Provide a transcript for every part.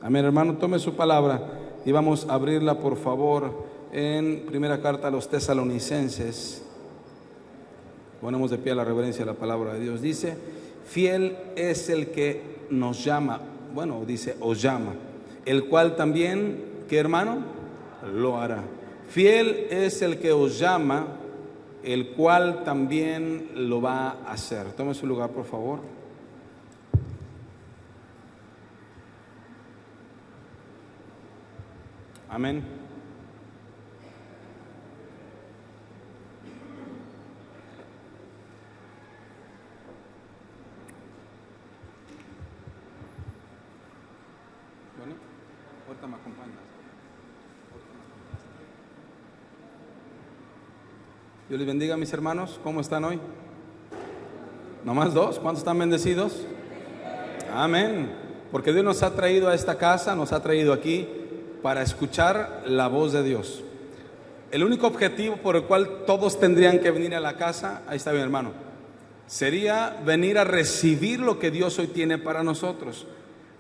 Amén, hermano, tome su palabra y vamos a abrirla, por favor, en primera carta a los Tesalonicenses. Ponemos de pie a la reverencia de la palabra de Dios. Dice: fiel es el que nos llama, dice os llama, el cual también, ¿qué hermano? Lo hará. Fiel es el que os llama, el cual también lo va a hacer. Tome su lugar, por favor. Amén. Bueno, ahorita me acompañas. Dios les bendiga, mis hermanos. ¿Cómo están hoy? ¿Nomás dos? ¿Cuántos están bendecidos? Amén. Porque Dios nos ha traído a esta casa, nos ha traído aquí para escuchar la voz de Dios. El único objetivo por el cual todos tendrían que venir a la casa, ahí está mi hermano, sería venir a recibir lo que Dios hoy tiene para nosotros.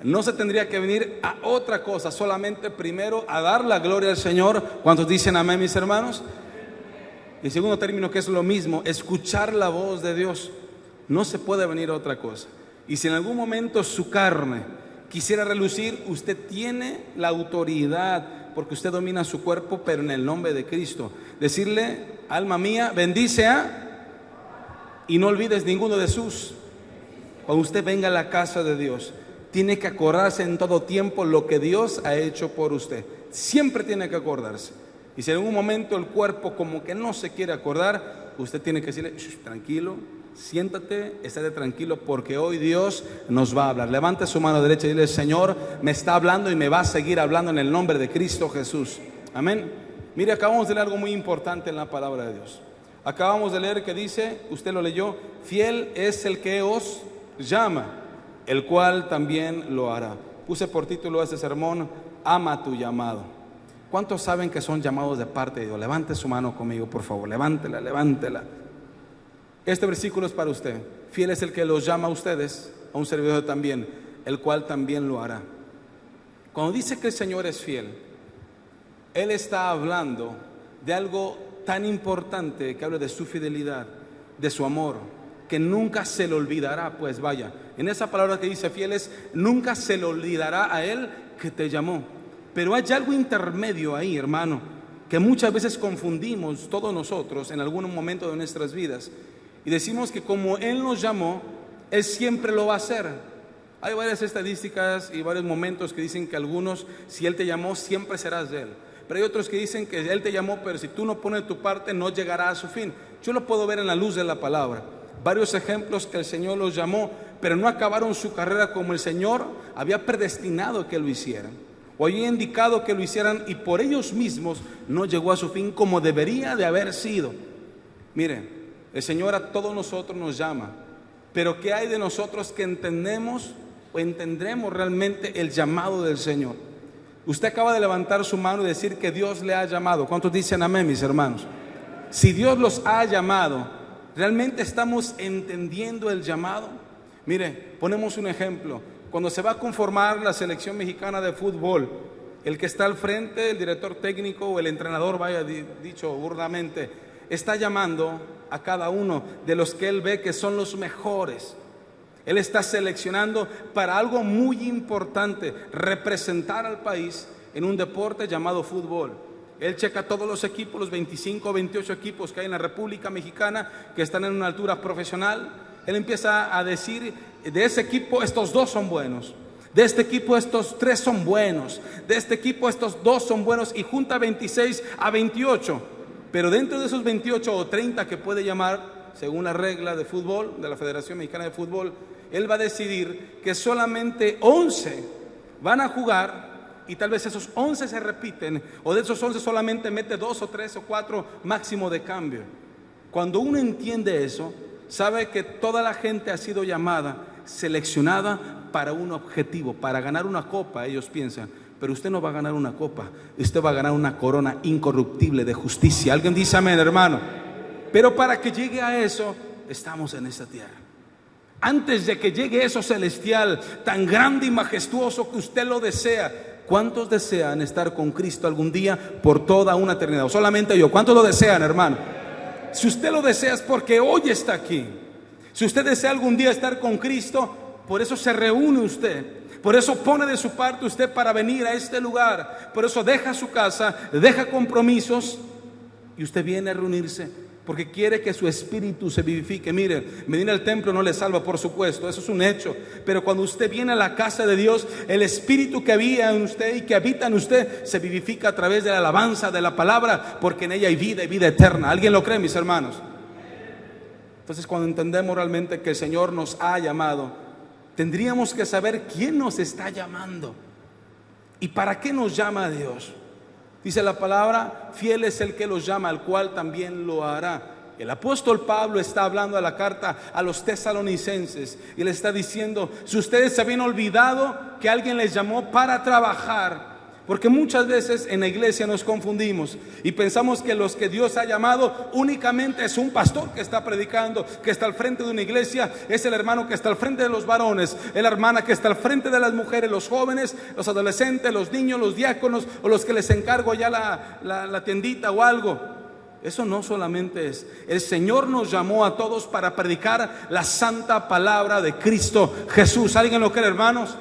No se tendría que venir a otra cosa, solamente primero a dar la gloria al Señor. ¿Cuántos dicen amén, mis hermanos? Y segundo término, que es lo mismo, escuchar la voz de Dios. No se puede venir a otra cosa. Y si en algún momento su carne quisiera relucir, usted tiene la autoridad, porque usted domina su cuerpo, pero en el nombre de Cristo. Decirle: alma mía, bendice y no olvides ninguno de sus. Cuando usted venga a la casa de Dios, tiene que acordarse en todo tiempo lo que Dios ha hecho por usted. Siempre tiene que acordarse. Y si en algún momento el cuerpo como que no se quiere acordar, usted tiene que decirle: tranquilo, siéntate, estate tranquilo, porque hoy Dios nos va a hablar. Levante su mano derecha y dile: Señor, me está hablando y me va a seguir hablando en el nombre de Cristo Jesús. Amén. Mire, acabamos de leer algo muy importante en la palabra de Dios. Acabamos de leer que dice, usted lo leyó: fiel es el que os llama, el cual también lo hará. Puse por título a este sermón: ama tu llamado. ¿Cuántos saben que son llamados de parte de Dios? Levante su mano conmigo, por favor, levántela, levántela. Este versículo es para usted. Fiel es el que los llama a ustedes, a un servidor también, el cual también lo hará. Cuando dice que el Señor es fiel, Él está hablando de algo tan importante, que habla de su fidelidad, de su amor, que nunca se le olvidará. Pues vaya, en esa palabra que dice fieles, nunca se le olvidará a Él que te llamó. Pero hay algo intermedio ahí, hermano, que muchas veces confundimos todos nosotros en algún momento de nuestras vidas. Y decimos que como Él nos llamó, Él siempre lo va a hacer. Hay varias estadísticas y varios momentos que dicen que algunos, si Él te llamó, siempre serás de Él. Pero hay otros que dicen que Él te llamó, pero si tú no pones tu parte, no llegará a su fin. Yo lo puedo ver en la luz de la palabra. Varios ejemplos que el Señor los llamó, pero no acabaron su carrera como el Señor había predestinado que lo hicieran, o había indicado que lo hicieran, y por ellos mismos no llegó a su fin como debería de haber sido. Mire, el Señor a todos nosotros nos llama, pero ¿qué hay de nosotros que entendemos o entendremos realmente el llamado del Señor? Usted acaba de levantar su mano y decir que Dios le ha llamado. ¿Cuántos dicen amén, mis hermanos? Si Dios los ha llamado, ¿realmente estamos entendiendo el llamado? Mire, ponemos un ejemplo. Cuando se va a conformar la selección mexicana de fútbol, el que está al frente, el director técnico o el entrenador, vaya dicho burdamente, está llamando a cada uno de los que él ve que son los mejores. Él está seleccionando para algo muy importante: representar al país en un deporte llamado fútbol. Él checa todos los equipos, los 25 o 28 equipos que hay en la República Mexicana, que están en una altura profesional. Él empieza a decir: de ese equipo estos 2 son buenos, de este equipo estos 3 son buenos, de este equipo estos 2 son buenos, y junta 26 a 28. Pero dentro de esos 28 o 30 que puede llamar, según la regla de fútbol de la Federación Mexicana de Fútbol, él va a decidir que solamente 11 van a jugar, y tal vez esos 11 se repiten, o de esos 11 solamente mete 2 o 3 o 4 máximo de cambio. Cuando uno entiende eso, sabe que toda la gente ha sido llamada, seleccionada para un objetivo, para ganar una copa. Ellos piensan, pero usted no va a ganar una copa, usted va a ganar una corona incorruptible de justicia. Alguien dice amén, hermano. Pero para que llegue a eso, estamos en esta tierra. antes de que llegue eso celestial, tan grande y majestuoso que usted lo desea. ¿Cuántos desean estar con Cristo algún día por toda una eternidad? O solamente yo. ¿Cuántos lo desean, hermano? Si usted lo desea es porque hoy está aquí. Si usted desea algún día estar con Cristo, por eso se reúne usted. Por eso pone de su parte usted para venir a este lugar. Por eso deja su casa, deja compromisos y usted viene a reunirse. Porque quiere que su espíritu se vivifique. Mire, venir al templo no le salva, por supuesto, eso es un hecho. Pero cuando usted viene a la casa de Dios, el espíritu que había en usted y que habita en usted se vivifica a través de la alabanza de la palabra, porque en ella hay vida y vida eterna. ¿Alguien lo cree, mis hermanos? Entonces, cuando entendemos realmente que el Señor nos ha llamado, tendríamos que saber quién nos está llamando y para qué nos llama Dios. Dice la palabra, fiel es el que los llama, al cual también lo hará. El apóstol Pablo está hablando a la carta a los tesalonicenses y le está diciendo, si ustedes se habían olvidado que alguien les llamó para trabajar, porque muchas veces en la iglesia nos confundimos y pensamos que los que Dios ha llamado únicamente es un pastor que está predicando, que está al frente de una iglesia, es el hermano que está al frente de los varones, es la hermana que está al frente de las mujeres, los jóvenes, los adolescentes, los niños, los diáconos o los que les encargo ya la tiendita o algo. Eso no solamente es. El Señor nos llamó a todos para predicar la santa palabra de Cristo Jesús. ¿Alguien lo cree, hermanos?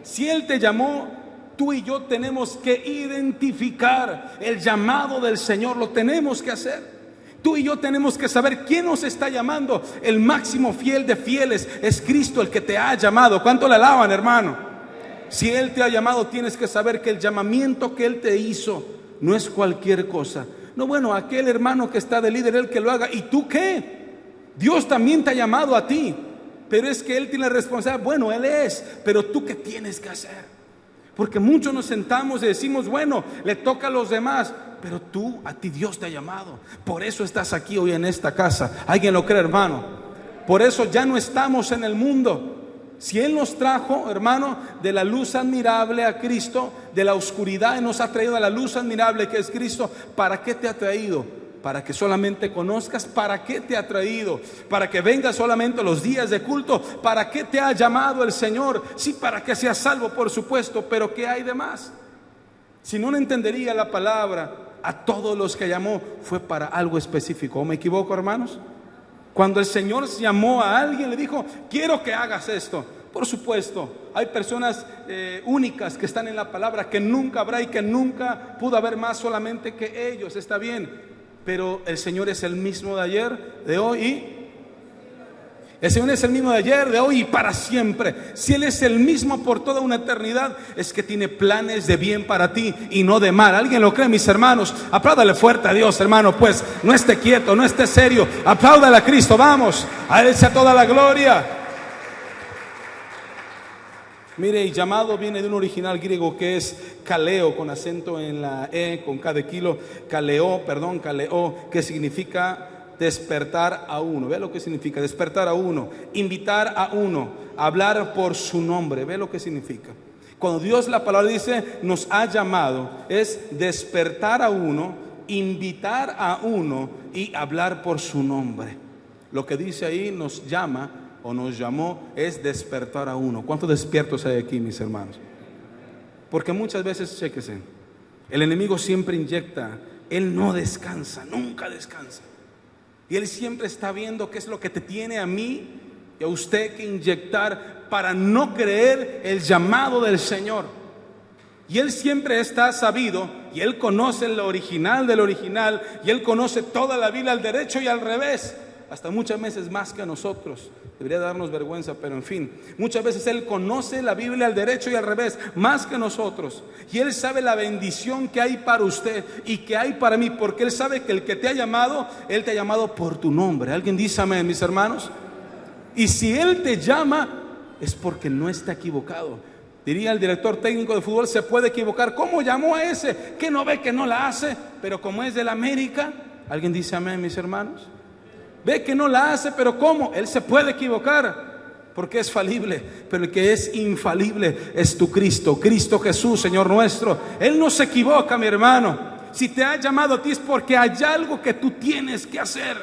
Si Él te llamó, tú y yo tenemos que identificar el llamado del Señor, lo tenemos que hacer. Tú y yo tenemos que saber quién nos está llamando. El máximo fiel de fieles es Cristo, el que te ha llamado. ¿Cuánto le alaban, hermano? Si Él te ha llamado, tienes que saber que el llamamiento que Él te hizo no es cualquier cosa. No, bueno, aquel hermano que está de líder, él que lo haga. ¿Y tú qué? Dios también te ha llamado a ti, pero es que Él tiene la responsabilidad. Bueno, Él es, pero tú qué tienes que hacer. Porque muchos nos sentamos y decimos, bueno, le toca a los demás, pero tú, a ti Dios te ha llamado. Por eso estás aquí hoy en esta casa. ¿Alguien lo cree, hermano? Por eso ya no estamos en el mundo. Si Él nos trajo, hermano, de la luz admirable a Cristo, de la oscuridad, Él nos ha traído a la luz admirable que es Cristo. ¿Para qué te ha traído? Para que solamente conozcas. ¿Para qué te ha traído? Para que vengas solamente los días de culto. ¿Para qué te ha llamado el Señor? Sí, para que seas salvo, por supuesto, pero ¿qué hay de más? Si no entendería la palabra, a todos los que llamó fue para algo específico. ¿O me equivoco, hermanos? Cuando el Señor llamó a alguien, le dijo, quiero que hagas esto. Por supuesto, hay personas únicas que están en la palabra, que nunca habrá y que nunca pudo haber más solamente que ellos. Está bien. Pero el Señor es el mismo de ayer, de hoy y... El Señor es el mismo de ayer, de hoy y para siempre. Si Él es el mismo por toda una eternidad, es que tiene planes de bien para ti y no de mal. ¿Alguien lo cree, mis hermanos? Apláudale fuerte a Dios, hermano. Pues no esté quieto, no esté serio. Apláudale a Cristo, vamos. A Él sea toda la gloria. Mire, y llamado viene de un original griego que es kaleo, con acento en la E, con K de kilo. Kaleo, que significa despertar a uno. Ve lo que significa, despertar a uno, invitar a uno, hablar por su nombre. Ve lo que significa. Cuando Dios, la palabra dice, nos ha llamado, es despertar a uno, invitar a uno y hablar por su nombre. Lo que dice ahí, nos llama o nos llamó, es despertar a uno. ¿Cuántos despiertos hay aquí, mis hermanos? Porque muchas veces, chéquese, el enemigo siempre inyecta. Él no descansa, nunca descansa. Y Él siempre está viendo qué es lo que te tiene a mí y a usted que inyectar para no creer el llamado del Señor. Y Él siempre está sabido, y Él conoce lo original del original, y Él conoce toda la Biblia al derecho y al revés, hasta muchas veces más que nosotros. Debería darnos vergüenza, pero en fin, muchas veces Él conoce la Biblia al derecho y al revés, más que nosotros. Y Él sabe la bendición que hay para usted y que hay para mí, porque Él sabe que el que te ha llamado, Él te ha llamado por tu nombre. ¿Alguien dice amén, mis hermanos? Y si Él te llama, es porque no está equivocado. Diría el director técnico de fútbol, se puede equivocar. ¿Cómo llamó a ese? ¿Que no ve que no la hace? Pero como es del América, ¿alguien dice amén, mis hermanos? Ve que no la hace, pero ¿cómo? Él se puede equivocar porque es falible, pero el que es infalible es tu Cristo, Cristo Jesús, Señor nuestro. Él no se equivoca, mi hermano. Si te ha llamado a ti es porque hay algo que tú tienes que hacer.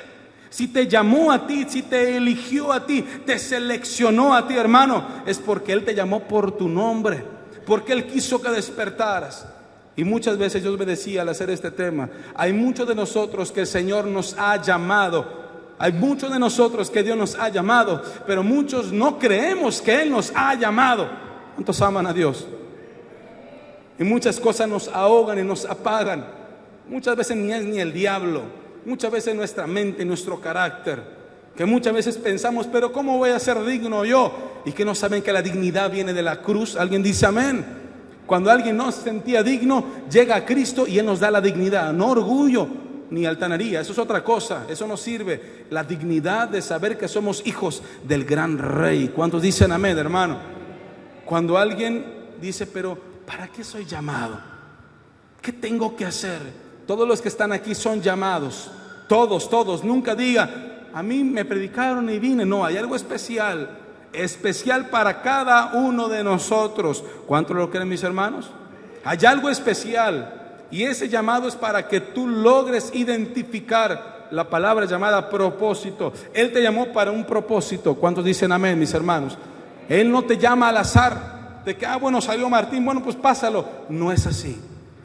Si te llamó a ti, si te eligió a ti, te seleccionó a ti, hermano, es porque Él te llamó por tu nombre, porque Él quiso que despertaras. Y muchas veces yo me decía al hacer este tema, hay muchos de nosotros que el Señor nos ha llamado, hay muchos de nosotros que Dios nos ha llamado, pero muchos no creemos que Él nos ha llamado. ¿Cuántos aman a Dios? Y muchas cosas nos ahogan y nos apagan. Muchas veces ni es ni el diablo, muchas veces nuestra mente, nuestro carácter, que muchas veces pensamos, pero ¿cómo voy a ser digno yo? Y que no saben que la dignidad viene de la cruz. Alguien dice amén. Cuando alguien no se sentía digno, llega a Cristo y Él nos da la dignidad, no orgullo ni altanería, eso es otra cosa, eso no sirve. La dignidad de saber que somos hijos del gran Rey. ¿Cuántos dicen amén, hermano? Cuando alguien dice, pero ¿para qué soy llamado? ¿Qué tengo que hacer? Todos los que están aquí son llamados, todos, nunca diga, a mí me predicaron y vine. No, hay algo especial para cada uno de nosotros. ¿Cuántos lo creen, mis hermanos? Hay algo especial, y ese llamado es para que tú logres identificar la palabra llamada propósito. Él te llamó para un propósito. ¿Cuántos dicen amén, mis hermanos? Él no te llama al azar, de que, bueno, salió Martín, bueno, pues pásalo. No es así.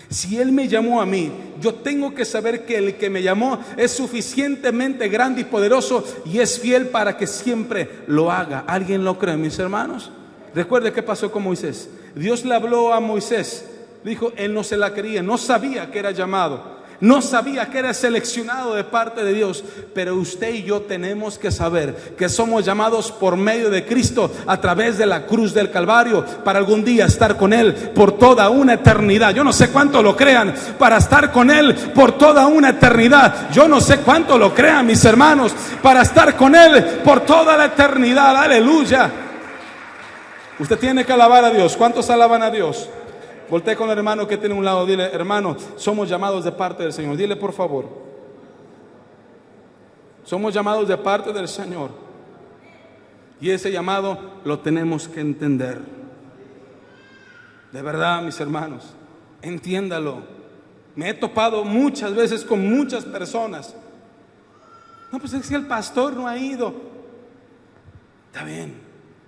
Si Él me llamó a mí, yo tengo que saber que el que me llamó es suficientemente grande y poderoso y es fiel para que siempre lo haga. ¿Alguien lo cree, mis hermanos? Recuerde qué pasó con Moisés. Dios le habló a Moisés, dijo, él no se la creía, no sabía que era llamado, no sabía que era seleccionado de parte de Dios. Pero usted y yo tenemos que saber que somos llamados por medio de Cristo a través de la cruz del Calvario para algún día estar con Él por toda una eternidad. Yo no sé cuánto lo crean, para estar con Él por toda una eternidad. Yo no sé cuánto lo crean, mis hermanos, para estar con Él por toda la eternidad. Aleluya. Usted tiene que alabar a Dios. ¿Cuántos alaban a Dios? Voltea con el hermano que tiene a un lado, dile, hermano, somos llamados de parte del Señor. Dile, por favor, somos llamados de parte del Señor, y ese llamado lo tenemos que entender. De verdad, mis hermanos, entiéndalo. Me he topado muchas veces con muchas personas. No, pues es que el pastor no ha ido. Está bien,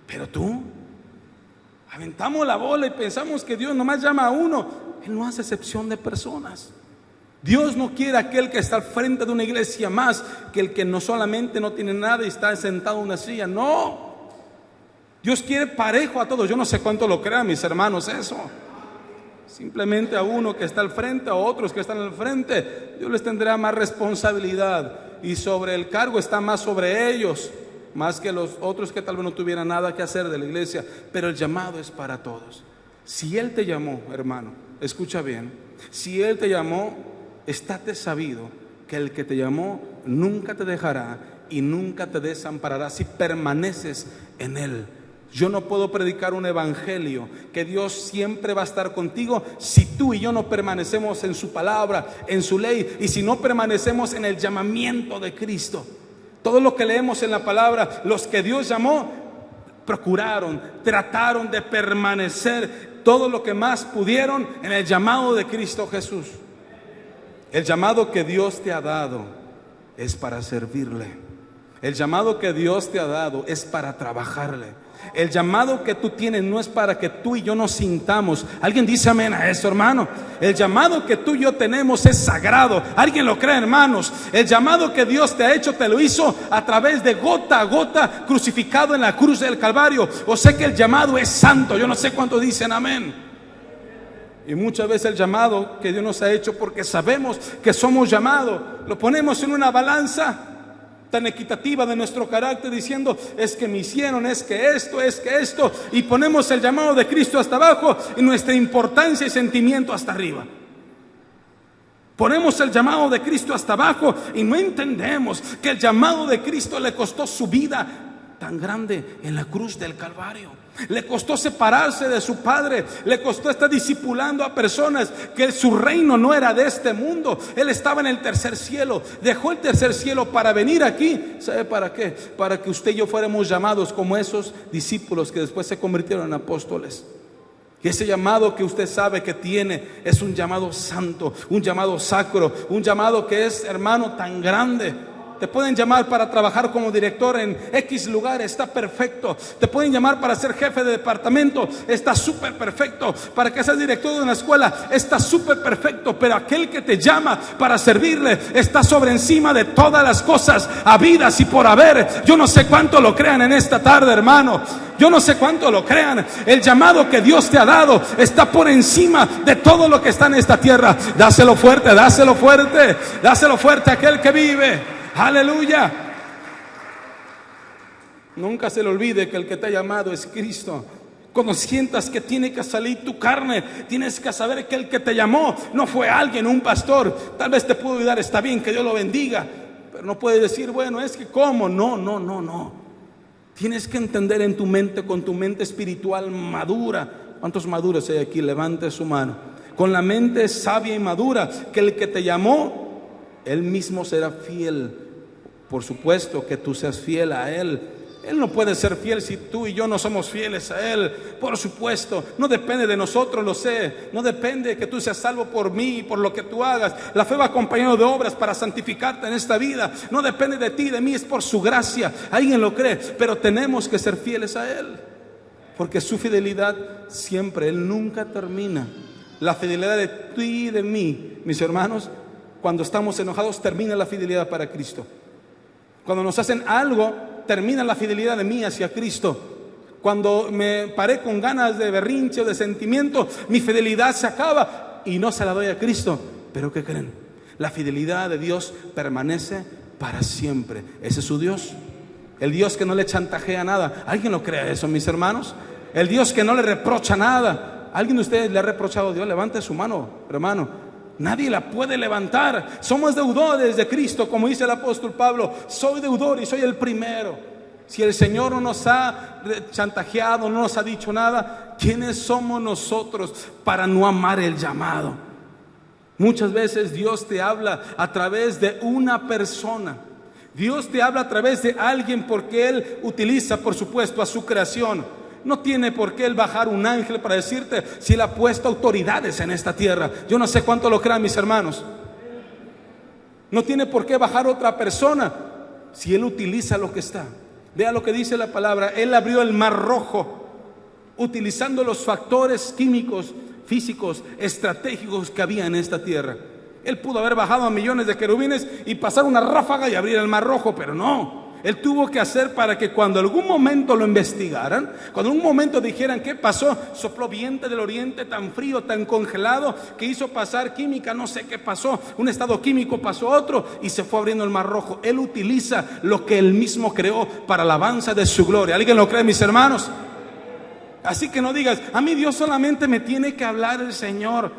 pero tú. Aventamos la bola y pensamos que Dios nomás llama a uno. Él no hace excepción de personas. Dios no quiere aquel que está al frente de una iglesia más que el que no solamente no tiene nada y está sentado en una silla. No, Dios quiere parejo a todos. Yo no sé cuánto lo crean, mis hermanos, eso. Simplemente a uno que está al frente, a otros que están al frente, Dios les tendrá más responsabilidad, y sobre el cargo está más sobre ellos, más que los otros que tal vez no tuvieran nada que hacer de la iglesia. Pero el llamado es para todos. Si Él te llamó, hermano, escucha bien, si Él te llamó, estate sabido que el que te llamó nunca te dejará y nunca te desamparará si permaneces en Él. Yo no puedo predicar un evangelio que Dios siempre va a estar contigo si tú y yo no permanecemos en su palabra, en su ley, y si no permanecemos en el llamamiento de Cristo. Todo lo que leemos en la palabra, los que Dios llamó, procuraron, trataron de permanecer todo lo que más pudieron en el llamado de Cristo Jesús. El llamado que Dios te ha dado es para servirle. El llamado que Dios te ha dado es para trabajarle. El llamado que tú tienes no es para que tú y yo nos sintamos. ¿Alguien dice amén a eso, hermano? El llamado que tú y yo tenemos es sagrado. ¿Alguien lo cree, hermanos? El llamado que Dios te ha hecho, te lo hizo a través de gota a gota, crucificado en la cruz del Calvario. O sea que el llamado es santo. Yo no sé cuántos dicen amén. Y muchas veces el llamado que Dios nos ha hecho, porque sabemos que somos llamados, lo ponemos en una balanza tan equitativa de nuestro carácter, diciendo, es que me hicieron, es que esto, y ponemos el llamado de Cristo hasta abajo y nuestra importancia y sentimiento hasta arriba. Ponemos el llamado de Cristo hasta abajo y no entendemos que el llamado de Cristo le costó su vida tan grande en la cruz del Calvario. Le costó separarse de su Padre, le costó estar discipulando a personas que su reino no era de este mundo. Él estaba en el tercer cielo, dejó el tercer cielo para venir aquí. ¿Sabe para qué? Para que usted y yo fuéramos llamados como esos discípulos que después se convirtieron en apóstoles. Y ese llamado que usted sabe que tiene es un llamado santo, un llamado sacro, un llamado que es, hermano, tan grande Te pueden llamar para trabajar como director en X lugar, está perfecto. Te pueden llamar para ser jefe de departamento, está súper perfecto. Para que seas director de una escuela, está súper perfecto. Pero aquel que te llama para servirle está sobre encima de todas las cosas habidas y por haber. Yo no sé cuánto lo crean en esta tarde, hermano. Yo no sé cuánto lo crean. El llamado que Dios te ha dado está por encima de todo lo que está en esta tierra. Dáselo fuerte, dáselo fuerte, dáselo fuerte a aquel que vive. Aleluya. Nunca se le olvide que el que te ha llamado es Cristo. Cuando sientas que tiene que salir tu carne, tienes que saber que el que te llamó no fue alguien, un pastor. Tal vez te puedo ayudar, está bien, que Dios lo bendiga, pero no puedes decir, bueno, es que ¿cómo? No. Tienes que entender en tu mente, con tu mente espiritual madura. ¿Cuántos maduros hay aquí? Levante su mano. Con la mente sabia y madura, que el que te llamó, Él mismo será fiel. Por supuesto que tú seas fiel a Él. Él no puede ser fiel si tú y yo no somos fieles a Él. Por supuesto, no depende de nosotros, lo sé. No depende de que tú seas salvo por mí, por lo que tú hagas. La fe va acompañada de obras para santificarte en esta vida. No depende de ti, de mí, es por su gracia. Alguien lo cree, pero tenemos que ser fieles a Él, porque su fidelidad siempre, Él nunca termina. La fidelidad de ti y de mí, mis hermanos, cuando estamos enojados, termina la fidelidad para Cristo. Cuando nos hacen algo, termina la fidelidad de mí hacia Cristo. Cuando me paré con ganas de berrinche o de sentimiento, mi fidelidad se acaba y no se la doy a Cristo. Pero ¿qué creen? La fidelidad de Dios permanece para siempre. Ese es su Dios. El Dios que no le chantajea nada. ¿Alguien lo cree eso, mis hermanos? El Dios que no le reprocha nada. ¿Alguien de ustedes le ha reprochado a Dios? Levante su mano, hermano. Nadie la puede levantar. Somos deudores de Cristo, como dice el apóstol Pablo. Soy deudor y soy el primero. Si el Señor no nos ha chantajeado, no nos ha dicho nada, ¿quiénes somos nosotros para no amar el llamado? Muchas veces Dios te habla a través de una persona. Dios te habla a través de alguien porque Él utiliza, por supuesto, a su creación. No tiene por qué Él bajar un ángel para decirte si Él ha puesto autoridades en esta tierra. Yo no sé cuánto lo crean, mis hermanos. No tiene por qué bajar otra persona si Él utiliza lo que está. Vea lo que dice la palabra. Él abrió el mar rojo utilizando los factores químicos, físicos, estratégicos que había en esta tierra. Él pudo haber bajado a millones de querubines y pasar una ráfaga y abrir el mar rojo, pero no. Él tuvo que hacer para que cuando algún momento lo investigaran, cuando en un momento dijeran ¿qué pasó? Sopló viento del oriente tan frío, tan congelado, que hizo pasar química, no sé qué pasó, un estado químico pasó a otro y se fue abriendo el mar rojo. Él utiliza lo que Él mismo creó para la alabanza de su gloria. ¿Alguien lo cree, mis hermanos? Así que no digas, a mí Dios solamente me tiene que hablar el Señor.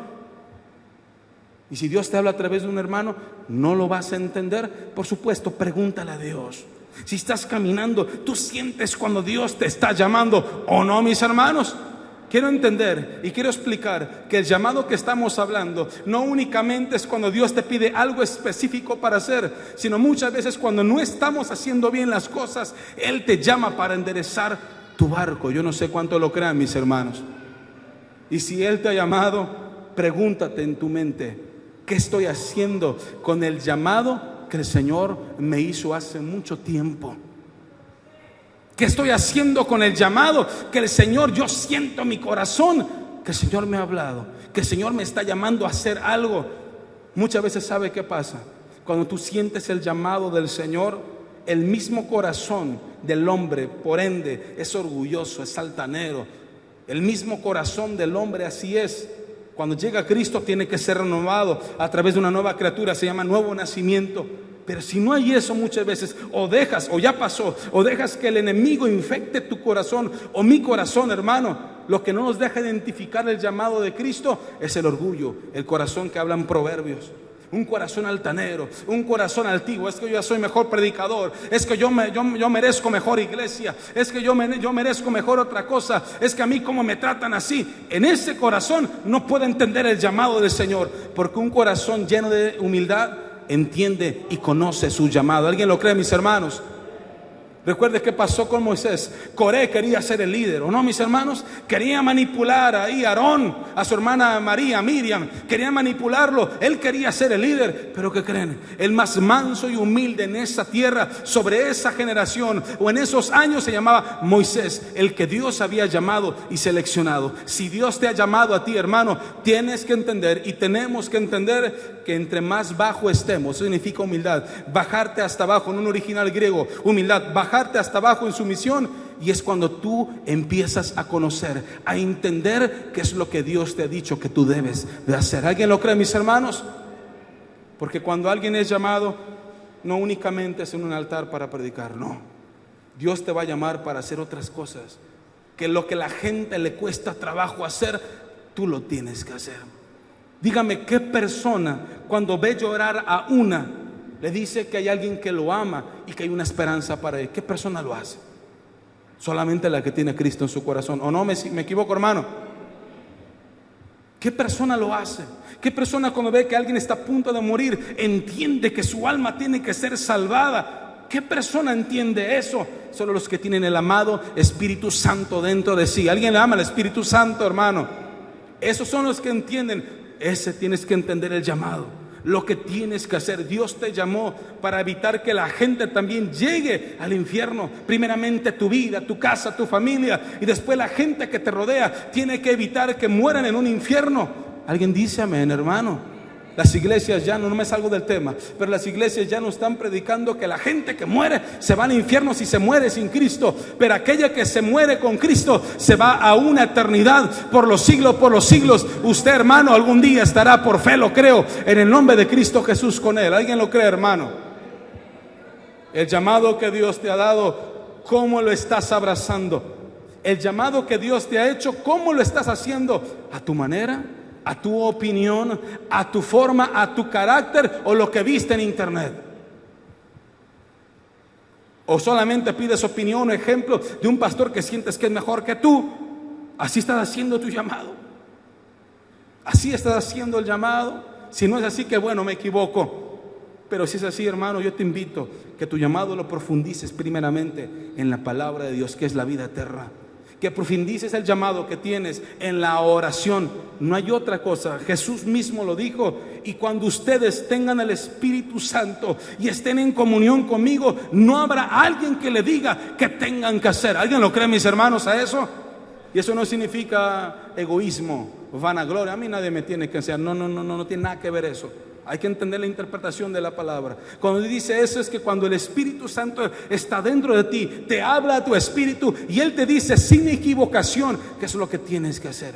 Y si Dios te habla a través de un hermano, no lo vas a entender. Por supuesto, pregúntale a Dios. Si estás caminando, tú sientes cuando Dios te está llamando o no, mis hermanos. Quiero entender y quiero explicar que el llamado que estamos hablando no únicamente es cuando Dios te pide algo específico para hacer, sino muchas veces cuando no estamos haciendo bien las cosas, Él te llama para enderezar tu barco. Yo no sé cuánto lo crean, mis hermanos. Y si Él te ha llamado, pregúntate en tu mente, ¿qué estoy haciendo con el llamado que el Señor me hizo hace mucho tiempo? ¿Qué estoy haciendo con el llamado que el Señor, yo siento en mi corazón que el Señor me ha hablado, que el Señor me está llamando a hacer algo? Muchas veces, ¿sabe qué pasa? Cuando tú sientes el llamado del Señor, el mismo corazón del hombre, por ende, es orgulloso, es altanero. El mismo corazón del hombre así es. Cuando llega Cristo tiene que ser renovado a través de una nueva criatura, se llama nuevo nacimiento. Pero si no hay eso, muchas veces o dejas, o ya pasó, o dejas que el enemigo infecte tu corazón o mi corazón, hermano. Lo que no nos deja identificar el llamado de Cristo es el orgullo, el corazón que hablan Proverbios. Un corazón altanero, un corazón altivo. Es que yo ya soy mejor predicador, es que yo merezco mejor iglesia, es que yo merezco mejor otra cosa, es que a mí cómo me tratan así. En ese corazón no puede entender el llamado del Señor, porque un corazón lleno de humildad entiende y conoce su llamado. ¿Alguien lo cree, mis hermanos? Recuerde qué pasó con Moisés. Coré quería ser el líder, ¿o no, mis hermanos? Quería manipular ahí a Aarón, a su hermana María, Miriam. Quería manipularlo. Él quería ser el líder. Pero ¿qué creen? El más manso y humilde en esa tierra, sobre esa generación o en esos años, se llamaba Moisés, el que Dios había llamado y seleccionado. Si Dios te ha llamado a ti, hermano, tienes que entender y tenemos que entender que entre más bajo estemos, eso significa humildad, bajarte hasta abajo, en un original griego, humildad, bajarte hasta abajo en sumisión, y es cuando tú empiezas a conocer, a entender qué es lo que Dios te ha dicho que tú debes de hacer. ¿Alguien lo cree, mis hermanos? Porque cuando alguien es llamado, no únicamente es en un altar para predicar, no. Dios te va a llamar para hacer otras cosas, que lo que la gente le cuesta trabajo hacer, tú lo tienes que hacer. Dígame, ¿qué persona cuando ve llorar a una le dice que hay alguien que lo ama y que hay una esperanza para él? ¿Qué persona lo hace? Solamente la que tiene a Cristo en su corazón. ¿O no me equivoco, hermano? ¿Qué persona lo hace? ¿Qué persona cuando ve que alguien está a punto de morir entiende que su alma tiene que ser salvada? ¿Qué persona entiende eso? Solo los que tienen el amado Espíritu Santo dentro de sí. ¿Alguien ama al Espíritu Santo, hermano? Esos son los que entienden. Ese tienes que entender el llamado, lo que tienes que hacer. Dios te llamó para evitar que la gente también llegue al infierno. Primeramente tu vida, tu casa, tu familia, y después la gente que te rodea. Tiene que evitar que mueran en un infierno. ¿Alguien dice amén, hermano? Las iglesias ya no me salgo del tema, pero las iglesias ya no están predicando que la gente que muere se va al infierno si se muere sin Cristo, pero aquella que se muere con Cristo se va a una eternidad por los siglos, por los siglos. Usted, hermano, algún día estará, por fe lo creo, en el nombre de Cristo Jesús con él. ¿Alguien lo cree, hermano? El llamado que Dios te ha dado, ¿cómo lo estás abrazando? El llamado que Dios te ha hecho, ¿cómo lo estás haciendo? ¿A tu manera? ¿A tu opinión? ¿A tu forma? ¿A tu carácter? ¿O lo que viste en internet? ¿O solamente pides opinión o ejemplo de un pastor que sientes que es mejor que tú? ¿Así estás haciendo tu llamado? ¿Así estás haciendo el llamado? Si no es así, que bueno, me equivoco. Pero si es así, hermano, yo te invito que tu llamado lo profundices primeramente en la palabra de Dios, que es la vida eterna. Que profundices el llamado que tienes en la oración. No hay otra cosa. Jesús mismo lo dijo. Y cuando ustedes tengan el Espíritu Santo y estén en comunión conmigo, no habrá alguien que le diga que tengan que hacer. ¿Alguien lo cree, mis hermanos, a eso? Y eso no significa egoísmo, vanagloria. A mí nadie me tiene que hacer. No tiene nada que ver eso. Hay que entender la interpretación de la palabra. Cuando dice eso, es que cuando el Espíritu Santo está dentro de ti, te habla a tu espíritu y Él te dice sin equivocación qué es lo que tienes que hacer,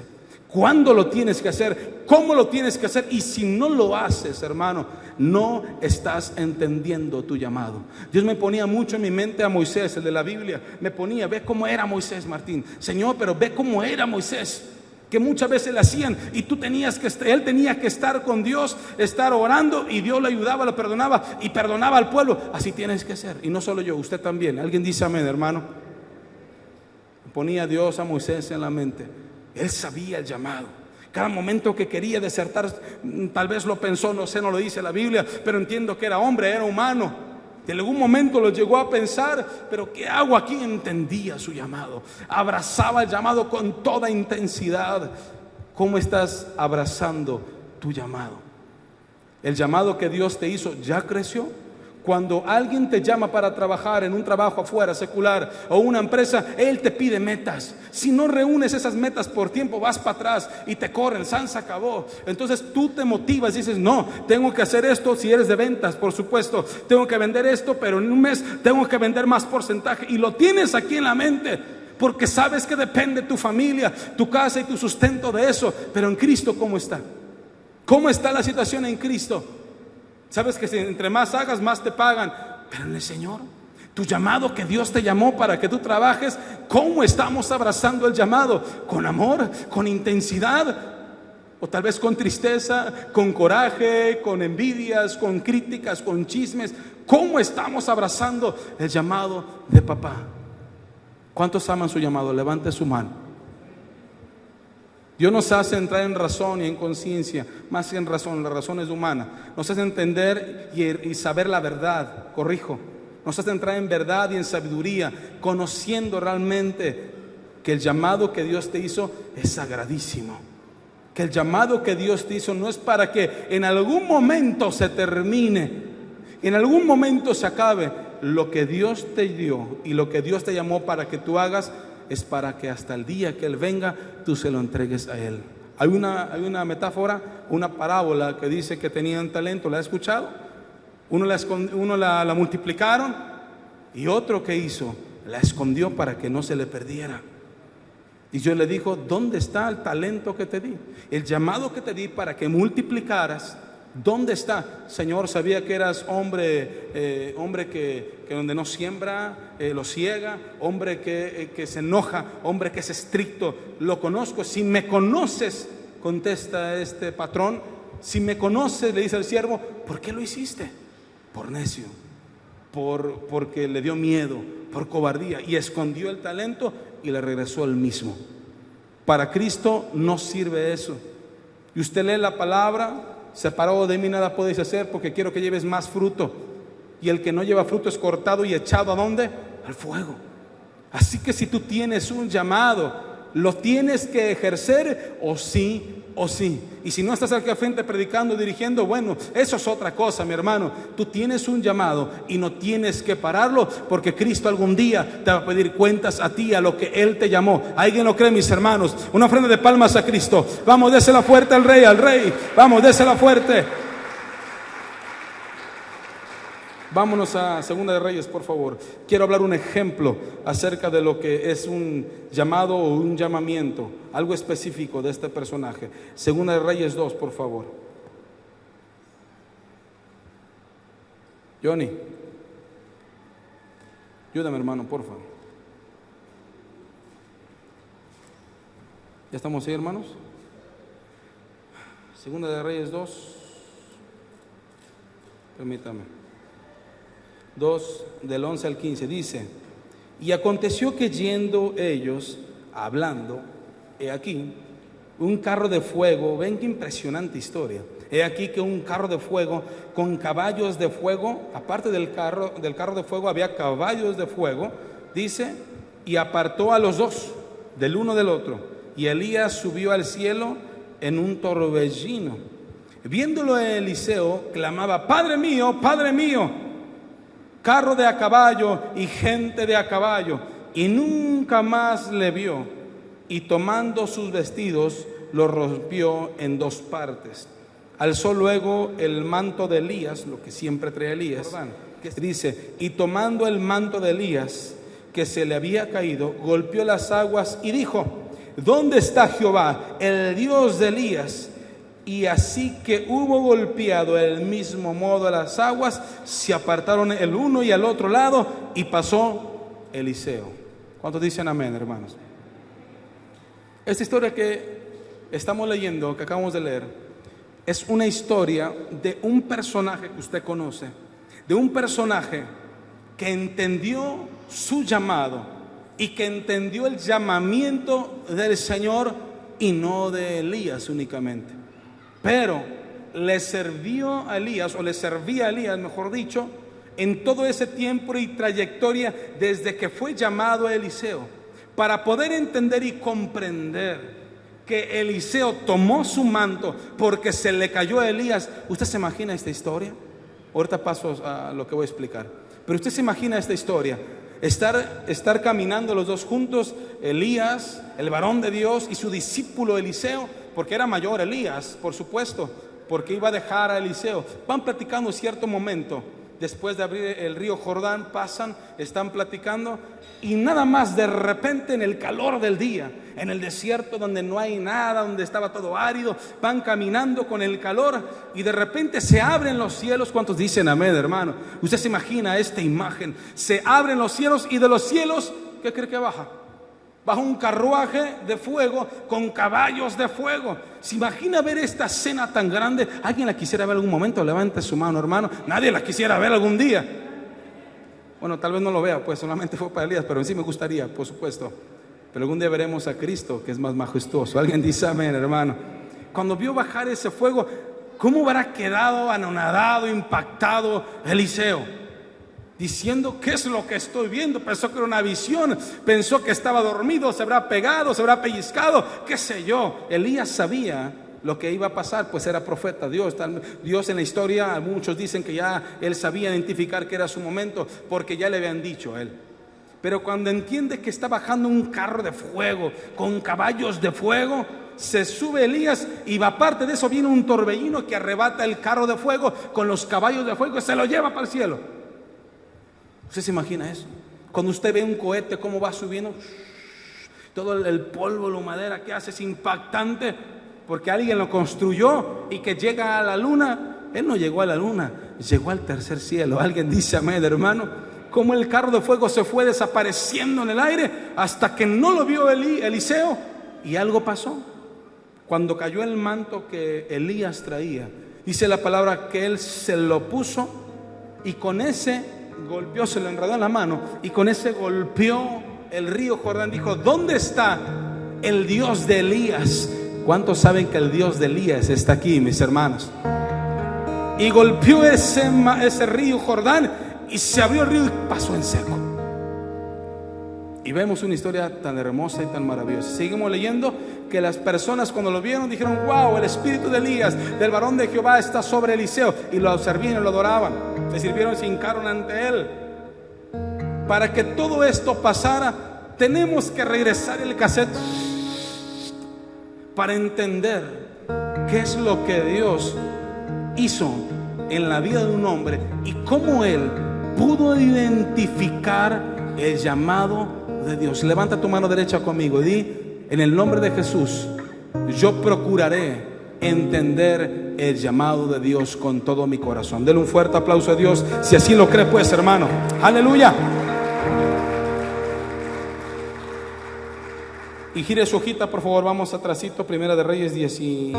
cuándo lo tienes que hacer, cómo lo tienes que hacer. Y si no lo haces, hermano, no estás entendiendo tu llamado. Dios me ponía mucho en mi mente a Moisés, el de la Biblia. Me ponía, ve cómo era Moisés, Martín. Señor, pero ve cómo era Moisés, que muchas veces le hacían y él tenía que estar con Dios, estar orando, y Dios le ayudaba, lo perdonaba y perdonaba al pueblo. Así tienes que ser. Y no solo yo, usted también. Alguien dice amén, hermano. Ponía a Dios a Moisés en la mente. Él sabía el llamado. Cada momento que quería desertar, tal vez lo pensó, no sé, no lo dice la Biblia, pero entiendo que era hombre, era humano. En algún momento lo llegó a pensar, pero ¿qué hago aquí? Entendía su llamado, abrazaba el llamado con toda intensidad. ¿Cómo estás abrazando tu llamado? El llamado que Dios te hizo, ¿ya creció? Cuando alguien te llama para trabajar en un trabajo afuera, secular, o una empresa, Él te pide metas. Si no reúnes esas metas por tiempo, vas para atrás y te corren, se acabó. Entonces tú te motivas y dices, no, tengo que hacer esto. Si eres de ventas, por supuesto, tengo que vender esto, pero en un mes tengo que vender más porcentaje. Y lo tienes aquí en la mente, porque sabes que depende tu familia, tu casa y tu sustento de eso. Pero en Cristo, ¿cómo está? ¿Cómo está la situación en Cristo? Sabes que si entre más hagas, más te pagan. Pero en el Señor, tu llamado que Dios te llamó para que tú trabajes, ¿cómo estamos abrazando el llamado? ¿Con amor? ¿Con intensidad? O tal vez con tristeza, con coraje, con envidias, con críticas, con chismes. ¿Cómo estamos abrazando el llamado de papá? ¿Cuántos aman su llamado? Levante su mano. Dios nos hace entrar en razón y en conciencia, más que en razón, la razón es humana. Nos hace entender y saber la verdad, corrijo. nos hace entrar en verdad y en sabiduría, conociendo realmente que el llamado que Dios te hizo es sagradísimo. Que el llamado que Dios te hizo no es para que en algún momento se termine, en algún momento se acabe. Lo que Dios te dio y lo que Dios te llamó para que tú hagas es para que hasta el día que Él venga, tú se lo entregues a Él. Hay una metáfora, una parábola que dice que tenían talento. ¿La has escuchado? Uno la multiplicaron y otro que hizo, la escondió para que no se le perdiera. Y Dios le dijo: ¿dónde está el talento que te di? El llamado que te di para que multiplicaras, ¿dónde está? Señor, sabía que eras hombre que donde no siembra, lo ciega, hombre que se enoja, hombre que es estricto. Lo conozco. Si me conoces, contesta este patrón, si me conoces, le dice el siervo, ¿por qué lo hiciste? Por necio, porque le dio miedo, por cobardía, y escondió el talento y le regresó el mismo. Para Cristo no sirve eso. Y usted lee la palabra: separado de mí nada podéis hacer, porque quiero que lleves más fruto. Y el que no lleva fruto es cortado y echado ¿a dónde? Al fuego. Así que si tú tienes un llamado, lo tienes que ejercer o sí o sí. Y si no estás aquí al frente predicando, dirigiendo, bueno, eso es otra cosa, mi hermano. Tú tienes un llamado y no tienes que pararlo, porque Cristo algún día te va a pedir cuentas a ti, a lo que Él te llamó. ¿Alguien lo cree, mis hermanos? Una ofrenda de palmas a Cristo. Vamos, désela fuerte al Rey. Vamos, désela fuerte. Vámonos a Segunda de Reyes, por favor. Quiero hablar un ejemplo acerca de lo que es un llamado o un llamamiento, algo específico de este personaje. Segunda de Reyes 2, por favor. Johnny, ayúdame, hermano, por favor. ¿Ya estamos ahí, hermanos? Segunda de Reyes 2. Permítame. 2 del 11 al 15 dice: y aconteció que yendo ellos hablando, he aquí un carro de fuego. Ven qué impresionante historia. He aquí que un carro de fuego con caballos de fuego, aparte del carro de fuego había caballos de fuego, dice, y apartó a los dos del uno del otro, y Elías subió al cielo en un torbellino. Viéndolo Eliseo, clamaba: Padre mío, carro de a caballo y gente de a caballo. Y nunca más le vio. Y tomando sus vestidos, los rompió en dos partes. Alzó luego el manto de Elías, lo que siempre trae Elías, dice, y tomando el manto de Elías, que se le había caído, golpeó las aguas y dijo: ¿dónde está Jehová, el Dios de Elías? Y así que hubo golpeado el mismo modo a las aguas, se apartaron el uno y al otro lado, y pasó Eliseo. ¿Cuántos dicen amén, hermanos? Esta historia que estamos leyendo, que acabamos de leer, es una historia de un personaje que usted conoce, de un personaje que entendió su llamado y que entendió el llamamiento del Señor y no de Elías únicamente. Pero le sirvió a Elías, o le servía a Elías, mejor dicho, en todo ese tiempo y trayectoria desde que fue llamado a Eliseo, para poder entender y comprender que Eliseo tomó su manto porque se le cayó a Elías. ¿Usted se imagina esta historia? Ahorita paso a lo que voy a explicar. Pero usted se imagina esta historia, estar caminando los dos juntos, Elías, el varón de Dios, y su discípulo Eliseo, porque era mayor Elías, por supuesto, porque iba a dejar a Eliseo. Van platicando cierto momento, después de abrir el río Jordán, pasan, están platicando, y nada más de repente, en el calor del día, en el desierto donde no hay nada, donde estaba todo árido, van caminando con el calor y de repente se abren los cielos. ¿Cuántos dicen amén, hermano? Usted se imagina esta imagen: se abren los cielos y de los cielos, ¿qué cree que baja? Baja un carruaje de fuego con caballos de fuego. ¿Se imagina ver esta escena tan grande? ¿Alguien la quisiera ver algún momento? Levante su mano, hermano. Nadie la quisiera ver algún día. Bueno, tal vez no lo vea, pues solamente fue para Elías, pero en sí me gustaría, por supuesto. Pero algún día veremos a Cristo, que es más majestuoso. Alguien dice amén, hermano. Cuando vio bajar ese fuego, ¿cómo habrá quedado anonadado, impactado Eliseo? diciendo: ¿qué es lo que estoy viendo? Pensó que era una visión, pensó que estaba dormido, se habrá pegado, se habrá pellizcado, qué sé yo. Elías sabía lo que iba a pasar, pues era profeta. Dios en la historia, muchos dicen que ya él sabía identificar que era su momento, porque ya le habían dicho a él. Pero cuando entiende que está bajando un carro de fuego con caballos de fuego, se sube Elías, y aparte de eso viene un torbellino que arrebata el carro de fuego con los caballos de fuego y se lo lleva para el cielo. ¿Usted se imagina eso? Cuando usted ve un cohete cómo va subiendo, todo el polvo, la madera que hace es impactante, porque alguien lo construyó, y que llega a la luna. Él no llegó a la luna, llegó al tercer cielo. Alguien dice amén, hermano. Como el carro de fuego se fue desapareciendo en el aire hasta que no lo vio Eliseo, y algo pasó. Cuando cayó el manto que Elías traía, dice la palabra que él se lo puso, y con ese golpeó, se lo enredó en la mano, y con ese golpeó el río Jordán. Dijo: ¿dónde está el Dios de Elías? ¿Cuántos saben que el Dios de Elías está aquí, mis hermanos? Y golpeó ese río Jordán, y se abrió el río y pasó en seco. Y vemos una historia tan hermosa y tan maravillosa. Seguimos leyendo que las personas, cuando lo vieron, dijeron: wow, el espíritu de Elías, del varón de Jehová, está sobre Eliseo. Y lo servían y lo adoraban, le sirvieron y se hincaron ante él. Para que todo esto pasara, tenemos que regresar el cassette para entender qué es lo que Dios hizo en la vida de un hombre, y cómo él pudo identificar el llamado de Dios. Levanta tu mano derecha conmigo y di: en el nombre de Jesús, yo procuraré entender el llamado de Dios con todo mi corazón. Denle un fuerte aplauso a Dios si así lo cree, pues, hermano. Aleluya. Y gire su hojita, por favor. Vamos atrasito, Primera de Reyes 19.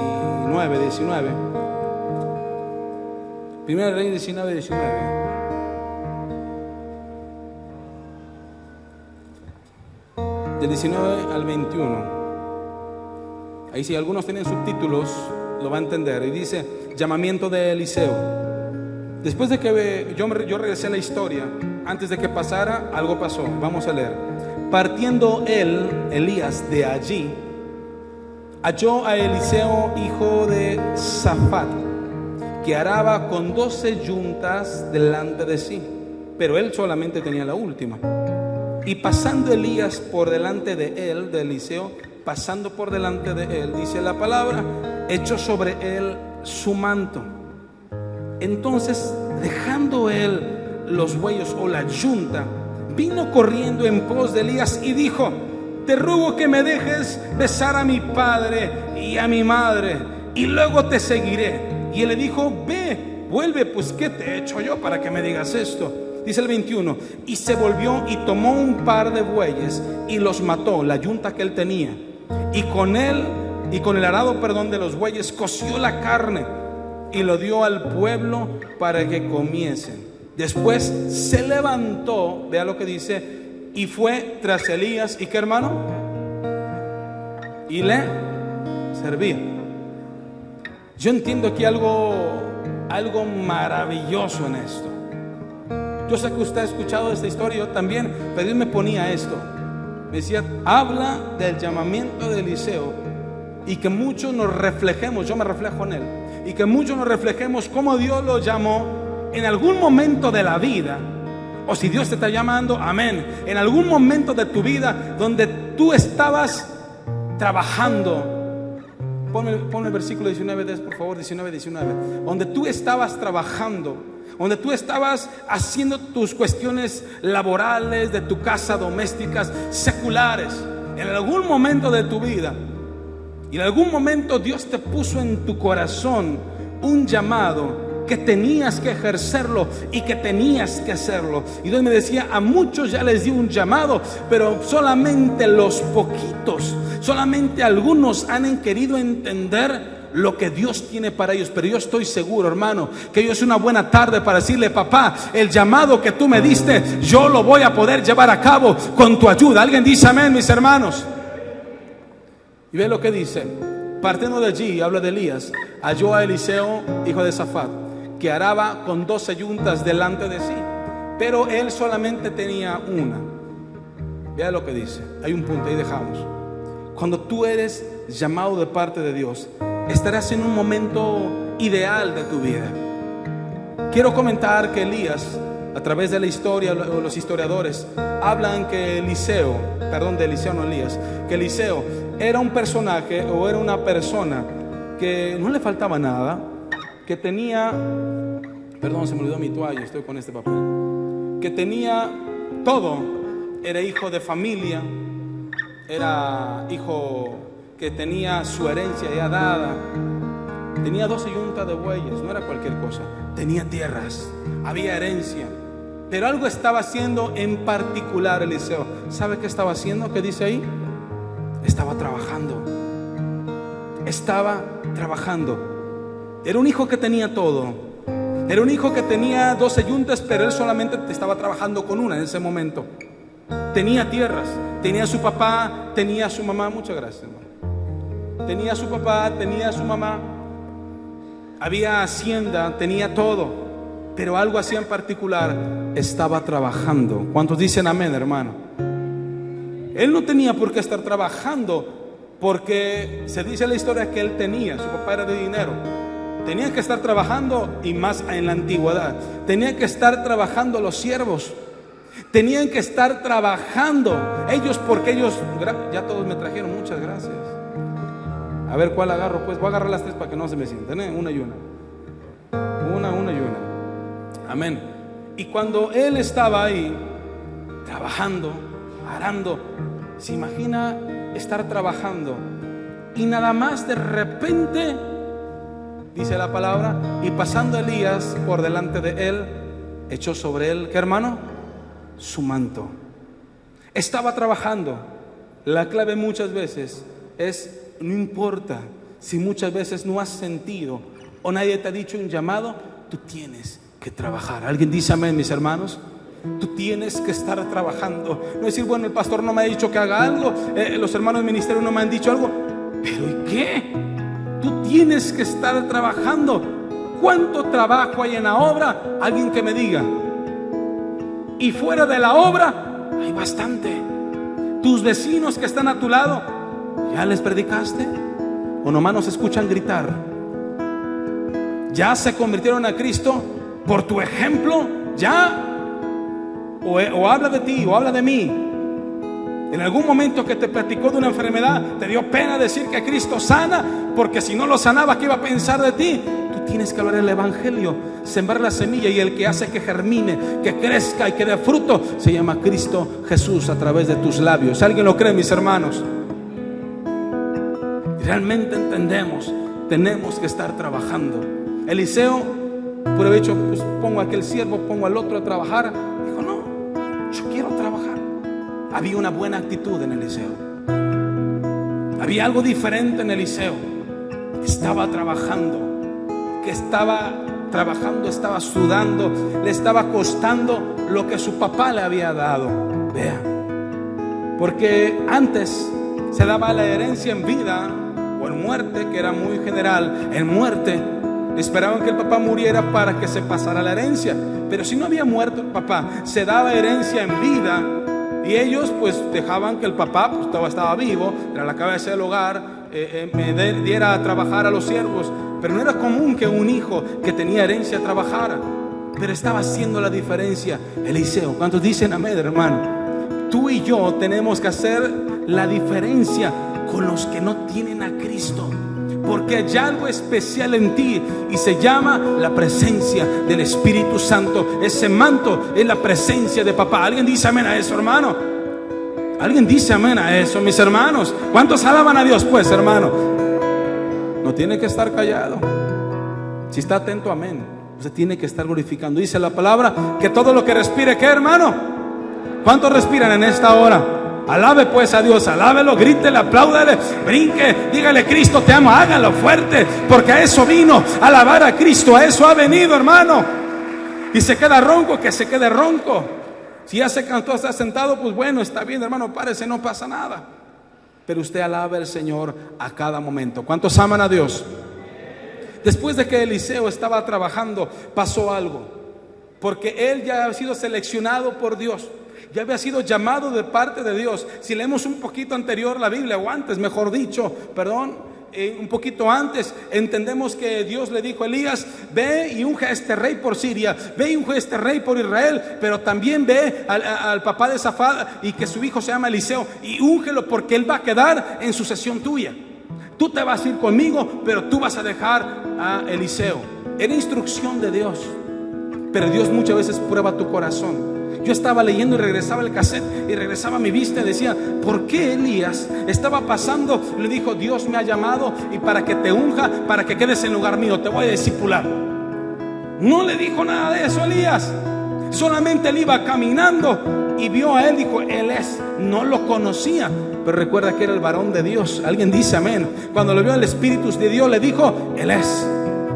Primera de Reyes 19. Del 19 al 21. Ahí, si algunos tienen subtítulos, lo va a entender. Y dice: llamamiento de Eliseo. Después de que yo regresé a la historia, antes de que pasara, algo pasó. Vamos a leer. Partiendo Elías de allí, halló a Eliseo, hijo de Safat, que araba con 12 yuntas delante de sí, pero él solamente tenía la última. Y pasando Elías por delante de él, de Eliseo, pasando por delante de él, dice la palabra, echó sobre él su manto. Entonces, dejando él los bueyes o la yunta, vino corriendo en pos de Elías y dijo: te ruego que me dejes besar a mi padre y a mi madre, y luego te seguiré. Y él le dijo: ve, vuelve, pues ¿qué te he hecho yo para que me digas esto? Dice el 21, y se volvió y tomó un par de bueyes y los mató, la yunta que él tenía, y con el arado de los bueyes coció la carne y lo dio al pueblo para que comiesen. Después se levantó, vea lo que dice, y fue tras Elías. ¿Y qué, hermano? Y le servía. Yo entiendo aquí algo maravilloso en esto. Yo sé que usted ha escuchado esta historia, yo también, pero Dios me ponía esto. Me decía: habla del llamamiento de Eliseo, y que muchos nos reflejemos, yo me reflejo en él, y que muchos nos reflejemos cómo Dios lo llamó en algún momento de la vida. O si Dios te está llamando, amén, en algún momento de tu vida donde tú estabas trabajando. Ponme el versículo 19, por favor, 19. Donde tú estabas trabajando, donde tú estabas haciendo tus cuestiones laborales, de tu casa, domésticas, seculares, en algún momento de tu vida, y en algún momento Dios te puso en tu corazón un llamado que tenías que ejercerlo y que tenías que hacerlo. Y Dios me decía: a muchos ya les dio un llamado, pero solamente los poquitos, solamente algunos han querido entender lo que Dios tiene para ellos. Pero yo estoy seguro, hermano, que hoy es una buena tarde para decirle: papá, el llamado que tú me diste, yo lo voy a poder llevar a cabo con tu ayuda. Alguien dice amén, mis hermanos. Y ve lo que dice. Partiendo de allí, habla de Elías, halló a Eliseo, hijo de Safat, que araba con 12 yuntas delante de sí, pero él solamente tenía una. Vea lo que dice. Hay un punto, ahí dejamos. Cuando tú eres llamado de parte de Dios, estarás en un momento ideal de tu vida. Quiero comentar que Elías, a través de la historia, los historiadores hablan que Eliseo que Eliseo era un personaje o era una persona que no le faltaba nada, que tenía, perdón, se me olvidó mi toalla, estoy con este papel, que tenía todo, era hijo de familia, era hijo que tenía su herencia ya dada, tenía 12 yuntas de bueyes, no era cualquier cosa, tenía tierras, había herencia. Pero algo estaba haciendo en particular Eliseo. ¿Sabe qué estaba haciendo? ¿Qué dice ahí? Estaba trabajando. Estaba trabajando. Era un hijo que tenía todo. Era un hijo que tenía 12 yuntas, pero él solamente estaba trabajando con una en ese momento. Tenía tierras, tenía su papá, tenía su mamá. Muchas gracias, hermano. Tenía su papá, tenía su mamá. Había hacienda, tenía todo. Pero algo así en particular, estaba trabajando. ¿Cuántos dicen amén, hermano? Él no tenía por qué estar trabajando, porque se dice la historia que él tenía, su papá era de dinero. Tenía que estar trabajando, y más en la antigüedad. Tenía que estar trabajando los siervos. Tenían que estar trabajando ellos, porque ellos, ya todos me trajeron, muchas gracias. A ver, ¿cuál agarro? Pues voy a agarrar las tres para que no se me sienten, una y una. Una y una. Amén. Y cuando él estaba ahí trabajando, arando, se imagina estar trabajando y nada más de repente, dice la palabra, y pasando Elías por delante de él, echó sobre él, ¿qué, hermano? Su manto. Estaba trabajando. La clave muchas veces es, no importa si muchas veces no has sentido o nadie te ha dicho un llamado, tú tienes que trabajar. ¿Alguien dice amén, mis hermanos? Tú tienes que estar trabajando. No decir, bueno, el pastor no me ha dicho que haga algo, los hermanos del ministerio no me han dicho algo, pero ¿y qué? Tú tienes que estar trabajando. ¿Cuánto trabajo hay en la obra? Alguien que me diga. Y fuera de la obra hay bastante. Tus vecinos que están a tu lado, ¿ya les predicaste? ¿O nomás nos escuchan gritar? ¿Ya se convirtieron a Cristo por tu ejemplo? ¿Ya? O habla de ti o habla de mí. En algún momento que te platicó de una enfermedad, te dio pena decir que Cristo sana, porque si no lo sanaba, ¿qué iba a pensar de ti? Tú tienes que hablar el evangelio, sembrar la semilla, y el que hace que germine, que crezca y que dé fruto, se llama Cristo Jesús a través de tus labios. ¿Alguien lo cree, mis hermanos? Realmente entendemos, tenemos que estar trabajando. Eliseo, por haber hecho, pues pongo a aquel siervo, pongo al otro a trabajar. Dijo, no, yo quiero trabajar. Había una buena actitud en Eliseo. Había algo diferente en Eliseo. Estaba trabajando, estaba sudando, le estaba costando lo que su papá le había dado. Vea, porque antes se daba la herencia en vida o en muerte, que era muy general. En muerte esperaban que el papá muriera para que se pasara la herencia, pero si no había muerto el papá, se daba herencia en vida. Y ellos pues dejaban que el papá, pues estaba vivo, era la cabeza del hogar, diera a trabajar a los siervos. Pero no era común que un hijo que tenía herencia trabajara. Pero estaba haciendo la diferencia Eliseo. ¿Cuántos dicen amén, hermano? Tú y yo tenemos que hacer la diferencia con los que no tienen a Cristo, porque hay algo especial en ti y se llama la presencia del Espíritu Santo. Ese manto es la presencia de papá. ¿Alguien dice amén a eso, hermano? ¿Alguien dice amén a eso, mis hermanos? ¿Cuántos alaban a Dios, pues, hermano? No tiene que estar callado. Si está atento, amén. Usted tiene que estar glorificando. Dice la palabra que todo lo que respire, ¿qué, hermano? ¿Cuántos respiran en esta hora? Alabe pues a Dios, alábelo, grítele, apláudale, brinque, dígale, Cristo te amo, hágalo fuerte, porque a eso vino, a alabar a Cristo, a eso ha venido, hermano. Y se queda ronco, que se quede ronco. Si ya se cansó, está sentado, pues bueno, está bien, hermano, párese, no pasa nada. Pero usted alaba al Señor a cada momento. ¿Cuántos aman a Dios? Después de que Eliseo estaba trabajando, pasó algo. porque él ya había sido seleccionado por Dios, ya había sido llamado de parte de Dios. Si leemos un poquito anterior la Biblia, o antes mejor dicho, un poquito antes, entendemos que Dios le dijo a Elías: ve y unge a este rey por Siria, ve y unge a este rey por Israel, pero también ve al papá de Safat, y que su hijo se llama Eliseo, y úngelo, porque él va a quedar en sucesión tuya. Tú te vas a ir conmigo, pero tú vas a dejar a Eliseo. Era instrucción de Dios, pero Dios muchas veces prueba tu corazón. Yo estaba leyendo y regresaba el cassette y regresaba a mi vista y decía: ¿por qué Elías estaba pasando? Le dijo: Dios me ha llamado y para que te unja, para que quedes en lugar mío, te voy a discipular. No le dijo nada de eso a Elías. Solamente él iba caminando y vio a él, dijo: él es. No lo conocía, pero recuerda que era el varón de Dios. Alguien dice amén. Cuando lo vio el Espíritu de Dios, le dijo: él es.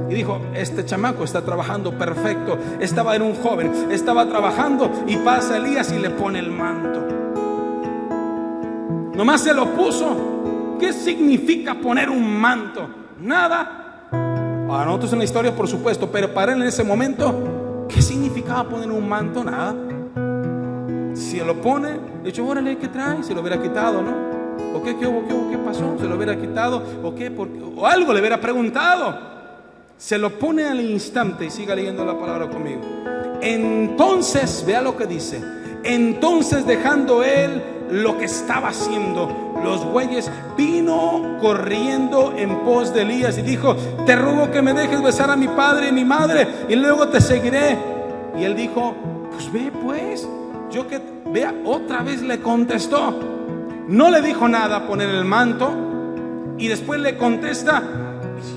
Y dijo: este chamaco está trabajando perfecto. Era un joven, estaba trabajando, y pasa Elías y le pone el manto. Nomás se lo puso. ¿Qué significa poner un manto? Nada. Para nosotros es una historia, por supuesto, pero para él en ese momento, ¿qué significaba poner un manto? Nada. Si lo pone, de hecho, órale, ¿qué trae? Se lo hubiera quitado, ¿no? ¿O qué hubo? ¿Qué pasó? Se lo hubiera quitado, ¿o qué? O algo le hubiera preguntado. Se lo pone al instante, y siga leyendo la palabra conmigo. Entonces, vea lo que dice: entonces, dejando él lo que estaba haciendo, los bueyes, vino corriendo en pos de Elías y dijo: te ruego que me dejes besar a mi padre y mi madre, y luego te seguiré. Y él dijo: pues ve, pues. Yo que vea. Otra vez le contestó. No le dijo nada, poner el manto. Y después le contesta: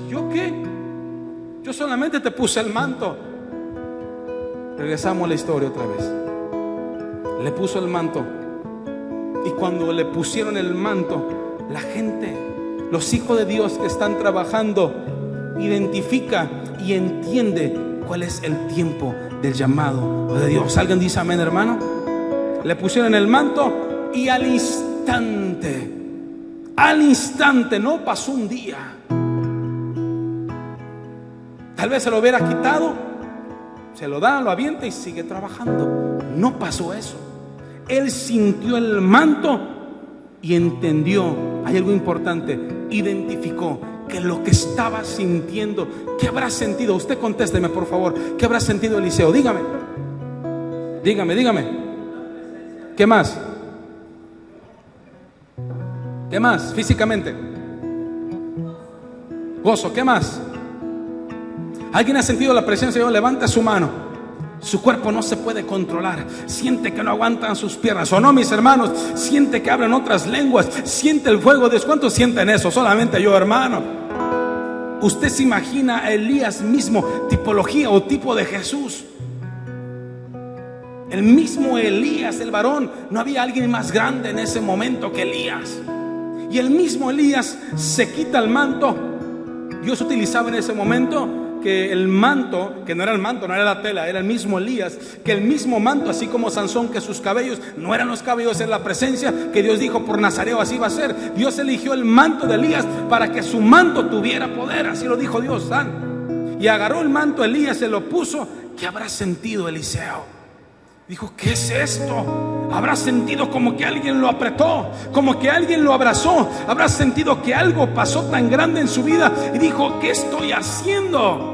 ¿yo qué? Yo solamente te puse el manto. Regresamos a la historia otra vez. Le puso el manto, y cuando le pusieron el manto, la gente, los hijos de Dios que están trabajando, identifica y entiende cuál es el tiempo del llamado de Dios. ¿Alguien dice amén, hermano? Le pusieron el manto, y al instante, no pasó un día. Tal vez se lo hubiera quitado, se lo da, lo avienta y sigue trabajando. No pasó eso. Él sintió el manto y entendió. Hay algo importante: identificó que lo que estaba sintiendo, ¿qué habrá sentido? Usted contésteme, por favor. ¿Qué habrá sentido Eliseo? Dígame. ¿Qué más? ¿Qué más? Físicamente. Gozo. ¿Qué más? ¿Alguien ha sentido la presencia de Dios? Levanta su mano. Su cuerpo no se puede controlar. Siente que no aguantan sus piernas. ¿O no, mis hermanos? Siente que hablan otras lenguas. Siente el fuego de Dios. ¿Cuántos sienten eso? Solamente yo, hermano. Usted se imagina a Elías mismo, tipología o tipo de Jesús. El mismo Elías, el varón. No había alguien más grande en ese momento que Elías. Y el mismo Elías se quita el manto. Dios utilizaba en ese momento que el manto, que no era el manto, no era la tela, era el mismo Elías, que el mismo manto, así como Sansón, que sus cabellos no eran los cabellos, era la presencia, que Dios dijo por Nazareo así va a ser. Dios eligió el manto de Elías para que su manto tuviera poder, así lo dijo Dios. Y agarró el manto Elías, se lo puso. ¿Qué habrá sentido Eliseo? Dijo: ¿qué es esto? Habrá sentido como que alguien lo apretó, como que alguien lo abrazó. Habrá sentido que algo pasó tan grande en su vida y dijo: ¿qué estoy haciendo?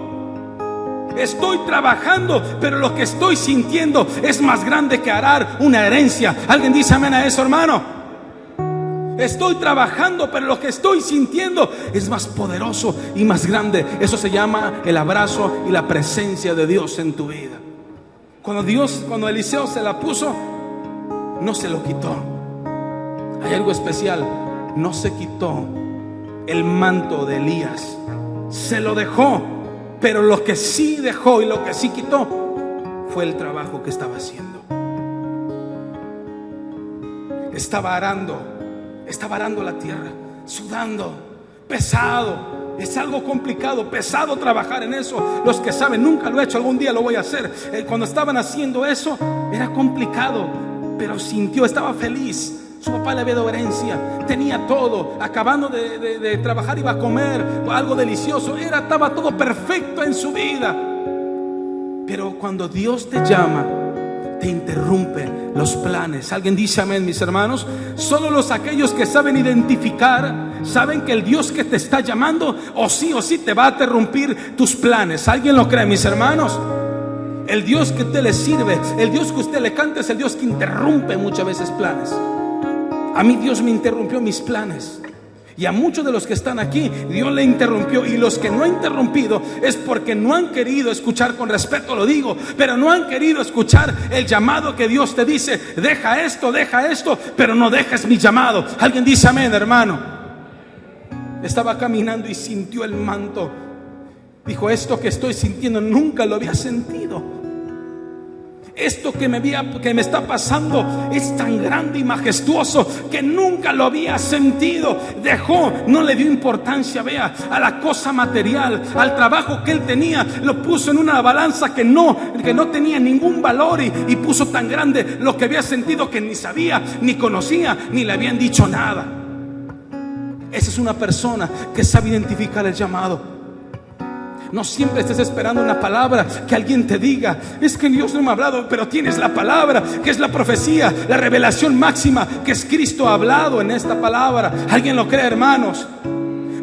Estoy trabajando, pero lo que estoy sintiendo es más grande que arar una herencia. ¿Alguien dice amén a eso, hermano? Estoy trabajando, pero lo que estoy sintiendo es más poderoso y más grande. Eso se llama el abrazo y la presencia de Dios en tu vida. Cuando Eliseo se la puso, no se lo quitó. Hay algo especial: no se quitó el manto de Elías, se lo dejó. Pero lo que sí dejó y lo que sí quitó fue el trabajo que estaba haciendo. Estaba arando la tierra, sudando, pesado. Es algo complicado, pesado trabajar en eso. Los que saben, nunca lo he hecho, algún día lo voy a hacer. Cuando estaban haciendo eso, era complicado, pero sintió, estaba feliz. Su papá le había dado herencia, tenía todo. Acabando de trabajar, iba a comer algo delicioso. Estaba todo perfecto en su vida. Pero cuando Dios te llama, te interrumpe los planes. Alguien dice amén, mis hermanos. Solo aquellos que saben identificar, saben que el Dios que te está llamando o sí te va a interrumpir tus planes. ¿Alguien lo cree, mis hermanos? El Dios que usted le sirve, el Dios que usted le canta, es el Dios que interrumpe muchas veces planes. A mí Dios me interrumpió mis planes. Y a muchos de los que están aquí, Dios le interrumpió. Y los que no han interrumpido es porque no han querido escuchar, con respeto lo digo, pero no han querido escuchar el llamado que Dios te dice. Deja esto, pero no dejes mi llamado. Alguien dice amén, hermano. Estaba caminando y sintió el manto. Dijo, esto que estoy sintiendo nunca lo había sentido. Esto que me está pasando es tan grande y majestuoso que nunca lo había sentido. No le dio importancia, vea, a la cosa material, al trabajo que él tenía. Lo puso en una balanza que no tenía ningún valor, y puso tan grande lo que había sentido que ni sabía, ni conocía, ni le habían dicho nada. Esa es una persona que sabe identificar el llamado. No siempre estés esperando una palabra que alguien te diga. Es que Dios no me ha hablado, pero tienes la palabra, que es la profecía, la revelación máxima, que es Cristo ha hablado en esta palabra. ¿Alguien lo cree, hermanos?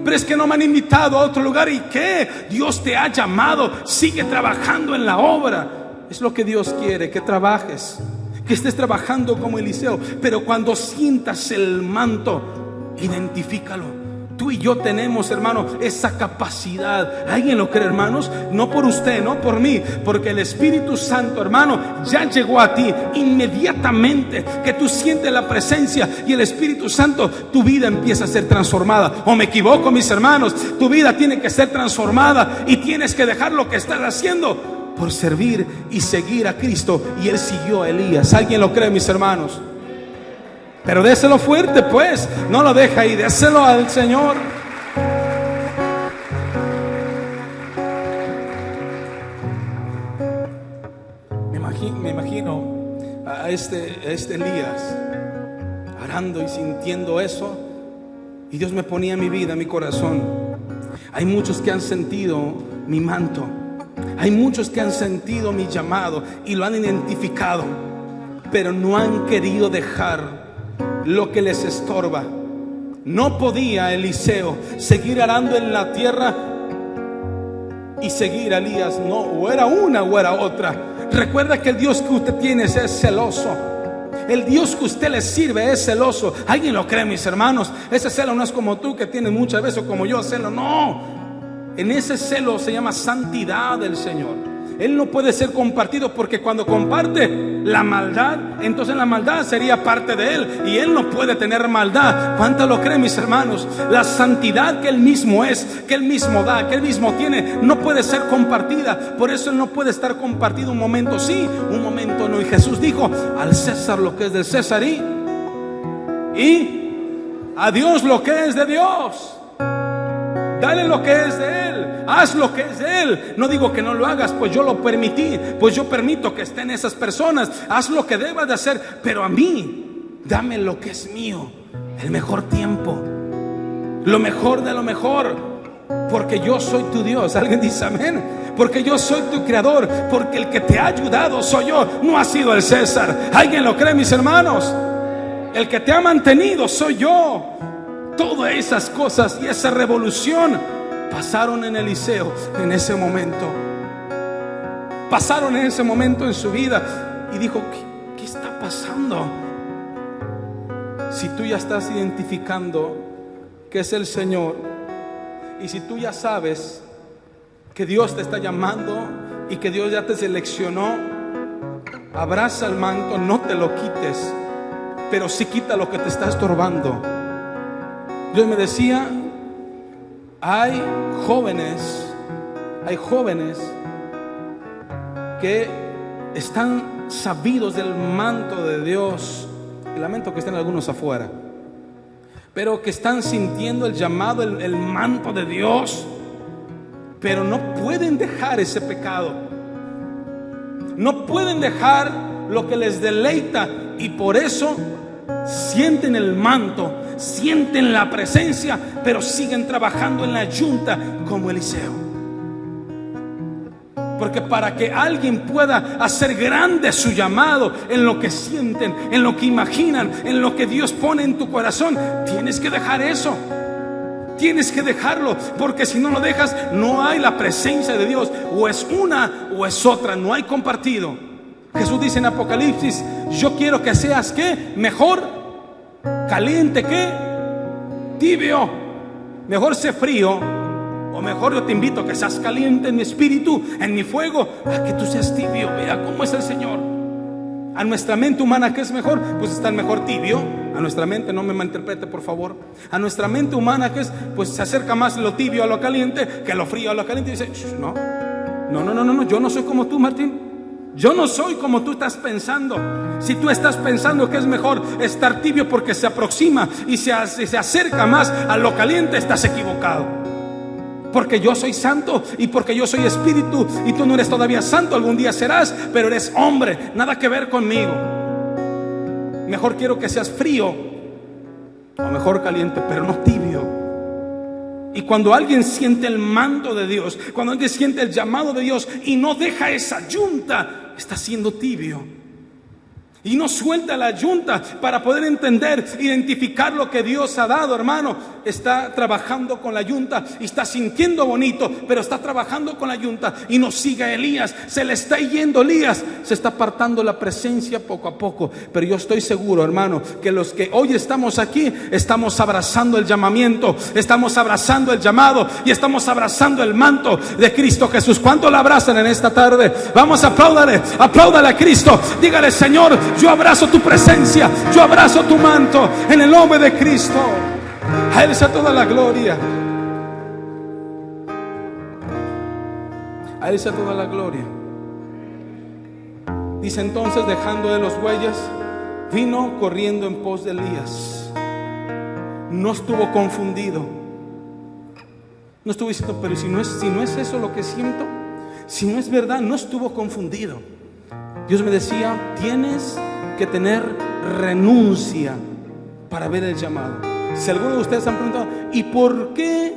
Pero es que no me han invitado a otro lugar. ¿Y qué? Dios te ha llamado. Sigue trabajando en la obra. Es lo que Dios quiere, que trabajes, que estés trabajando como Eliseo. Pero cuando sientas el manto, identifícalo. Tú y yo tenemos, hermano, esa capacidad. ¿Alguien lo cree, hermanos? No por usted, no por mí, porque el Espíritu Santo, hermano, ya llegó a ti. Inmediatamente que tú sientes la presencia y el Espíritu Santo, tu vida empieza a ser transformada. ¿O me equivoco, mis hermanos? Tu vida tiene que ser transformada y tienes que dejar lo que estás haciendo por servir y seguir a Cristo. Y él siguió a Elías. ¿Alguien lo cree, mis hermanos? Pero déselo fuerte, pues. No lo deja ahí, déselo al Señor. Me imagino a este Elías orando y sintiendo eso. Y Dios me ponía en mi vida, en mi corazón. Hay muchos que han sentido mi manto. Hay muchos que han sentido mi llamado y lo han identificado, pero no han querido dejar lo que les estorba. No podía Eliseo seguir arando en la tierra y seguir a Elías. No, o era una o era otra. Recuerda que el Dios que usted tiene es celoso. El Dios que usted le sirve es celoso. ¿Alguien lo cree, mis hermanos? Ese celo no es como tú, que tienes muchas veces, o como yo celo. No, en ese celo se llama santidad del Señor. Él no puede ser compartido, porque cuando comparte la maldad, entonces la maldad sería parte de él, y él no puede tener maldad. ¿Cuánto lo creen, mis hermanos? La santidad que él mismo es, que él mismo da, que él mismo tiene, no puede ser compartida. Por eso él no puede estar compartido. Un momento sí, un momento no. Y Jesús dijo: al César lo que es del César, y a Dios lo que es de Dios. Dale lo que es de Él, haz lo que es de Él. No digo que no lo hagas, pues yo lo permití, pues yo permito que estén esas personas. Haz lo que debas de hacer, pero a mí dame lo que es mío, el mejor tiempo, lo mejor de lo mejor, porque yo soy tu Dios. Alguien dice amén. Porque yo soy tu creador, porque el que te ha ayudado soy yo, no ha sido el César. ¿Alguien lo cree, mis hermanos? El que te ha mantenido soy yo. Todas esas cosas y esa revolución pasaron en Eliseo en ese momento. Pasaron en ese momento en su vida. Y dijo: ¿Qué está pasando? Si tú ya estás identificando que es el Señor, y si tú ya sabes que Dios te está llamando y que Dios ya te seleccionó, abraza el manto, no te lo quites, pero sí quita lo que te está estorbando. Dios me decía: hay jóvenes que están sabidos del manto de Dios. Y lamento que estén algunos afuera, pero que están sintiendo el llamado, el manto de Dios, pero no pueden dejar ese pecado. No pueden dejar lo que les deleita, y por eso sienten el manto, sienten la presencia, pero siguen trabajando en la yunta como Eliseo. Porque para que alguien pueda hacer grande su llamado, en lo que sienten, en lo que imaginan, en lo que Dios pone en tu corazón, tienes que dejar eso. Tienes que dejarlo, porque si no lo dejas, no hay la presencia de Dios. O es una o es otra, no hay compartido. Jesús dice en Apocalipsis: yo quiero que seas ¿qué? Mejor caliente que tibio. Mejor sé frío, o mejor yo te invito a que seas caliente en mi espíritu, en mi fuego, a que tú seas tibio. Mira cómo es el Señor. A nuestra mente humana, ¿qué es mejor? Pues está mejor tibio. A nuestra mente, no me malinterprete por favor. A nuestra mente humana, ¿qué es? Pues se acerca más lo tibio a lo caliente que lo frío a lo caliente. Y dice: no, yo no soy como tú, Martín. Yo no soy como tú estás pensando. Si tú estás pensando que es mejor estar tibio porque se aproxima y se acerca más a lo caliente, estás equivocado. Porque yo soy santo y porque yo soy espíritu, y tú no eres todavía santo, algún día serás, pero eres hombre, nada que ver conmigo. Mejor quiero que seas frío, o mejor caliente, pero no tibio. Y cuando alguien siente el mando de Dios, cuando alguien siente el llamado de Dios y no deja esa yunta, está siendo tibio. Y no suelta la yunta para poder entender, identificar lo que Dios ha dado, hermano. Está trabajando con la yunta y está sintiendo bonito, pero está trabajando con la yunta. Y no sigue Elías, se le está yendo Elías, se está apartando la presencia poco a poco. Pero yo estoy seguro, hermano, que los que hoy estamos aquí, estamos abrazando el llamamiento, estamos abrazando el llamado y estamos abrazando el manto de Cristo Jesús. ¿Cuánto la abrazan en esta tarde? Vamos, apláudale a Cristo. Dígale: Señor, yo abrazo tu presencia, yo abrazo tu manto en el nombre de Cristo. A Él sea toda la gloria. A Él sea toda la gloria. Dice entonces, dejando de los bueyes, vino corriendo en pos de Elías. No estuvo confundido. No estuvo diciendo: pero si no es eso lo que siento, si no es verdad, no estuvo confundido. Dios me decía: tienes que tener renuncia para ver el llamado. Si alguno de ustedes han preguntado: ¿y por qué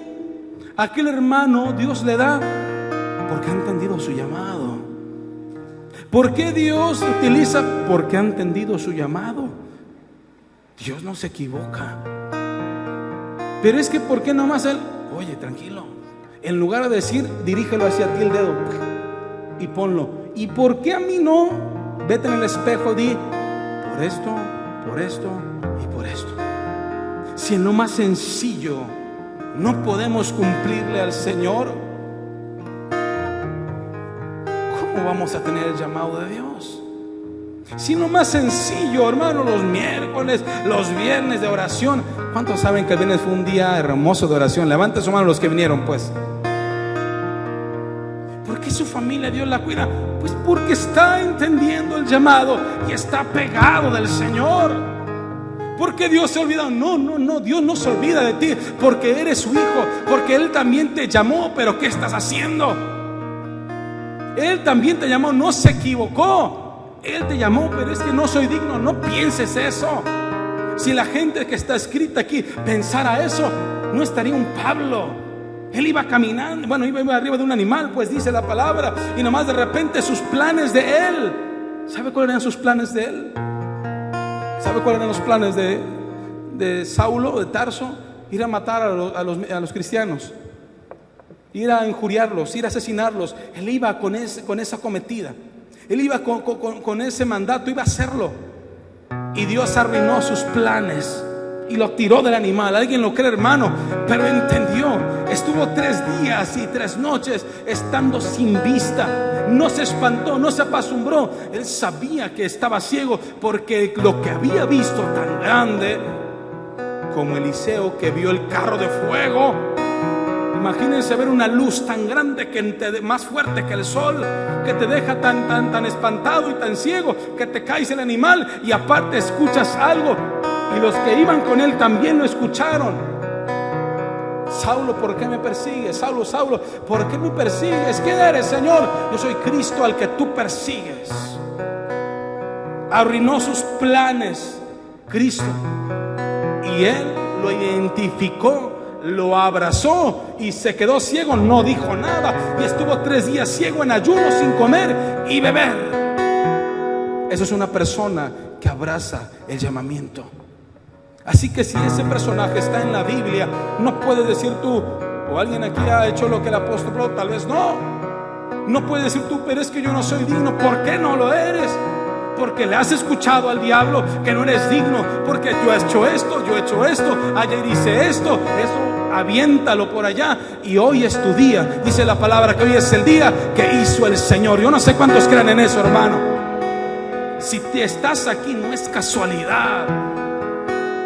aquel hermano Dios le da? Porque ha entendido su llamado. ¿Por qué Dios utiliza? Porque ha entendido su llamado. Dios no se equivoca. Pero es que ¿por qué nomás Él? Oye, tranquilo. En lugar de decir, dirígelo hacia ti el dedo y ponlo. ¿Y por qué a mí no? Vete en el espejo, di: por esto y por esto. Si en lo más sencillo no podemos cumplirle al Señor, ¿cómo vamos a tener el llamado de Dios? Si en lo más sencillo, hermano, los miércoles, los viernes de oración. ¿Cuántos saben que el viernes fue un día hermoso de oración? Levanten su mano los que vinieron, pues. ¿Por qué su familia Dios la cuida? Pues porque está entendiendo el llamado y está pegado del Señor. Porque Dios se olvida. No, Dios no se olvida de ti, porque eres su hijo, porque Él también te llamó. Pero ¿qué estás haciendo? Él también te llamó, no se equivocó. Él te llamó, pero es que no soy digno. No pienses eso. Si la gente que está escrita aquí pensara eso, no estaría un Pablo. Él iba caminando, bueno, iba arriba de un animal, pues dice la palabra, y nomás de repente sus planes de él. ¿Sabe cuáles eran sus planes de él? ¿Sabe cuáles eran los planes de Saulo, de Tarso? Ir a matar a los cristianos, ir a injuriarlos, ir a asesinarlos. Él iba con esa cometida. Él iba con ese mandato, iba a hacerlo. Y Dios arruinó sus planes y lo tiró del animal. Alguien lo cree, hermano, pero entendió. Estuvo 3 días y 3 noches estando sin vista. No se espantó, no se apasumbró. Él sabía que estaba ciego, porque lo que había visto tan grande como Eliseo, que vio el carro de fuego. Imagínense ver una luz tan grande, más fuerte que el sol, que te deja tan espantado y tan ciego que te caes el animal, y aparte escuchas algo. Y los que iban con él también lo escucharon. Saulo, ¿por qué me persigues? Saulo, Saulo, ¿por qué me persigues? ¿Quién eres, Señor? Yo soy Cristo al que tú persigues. Arruinó sus planes Cristo, y él lo identificó lo abrazó y se quedó ciego, no dijo nada y estuvo 3 días ciego en ayuno sin comer y beber. Eso es una persona que abraza el llamamiento. Así que si ese personaje está en la Biblia, no puedes decir tú, o alguien aquí ha hecho lo que el apóstol Pablo, tal vez no puedes decir tú, pero es que yo no soy digno. ¿Por qué no lo eres? Porque le has escuchado al diablo que no eres digno, porque yo he hecho esto, ayer hice esto, eso aviéntalo por allá. Y hoy es tu día, dice la palabra que hoy es el día que hizo el Señor. Yo no sé cuántos creen en eso, hermano. Si te estás aquí no es casualidad.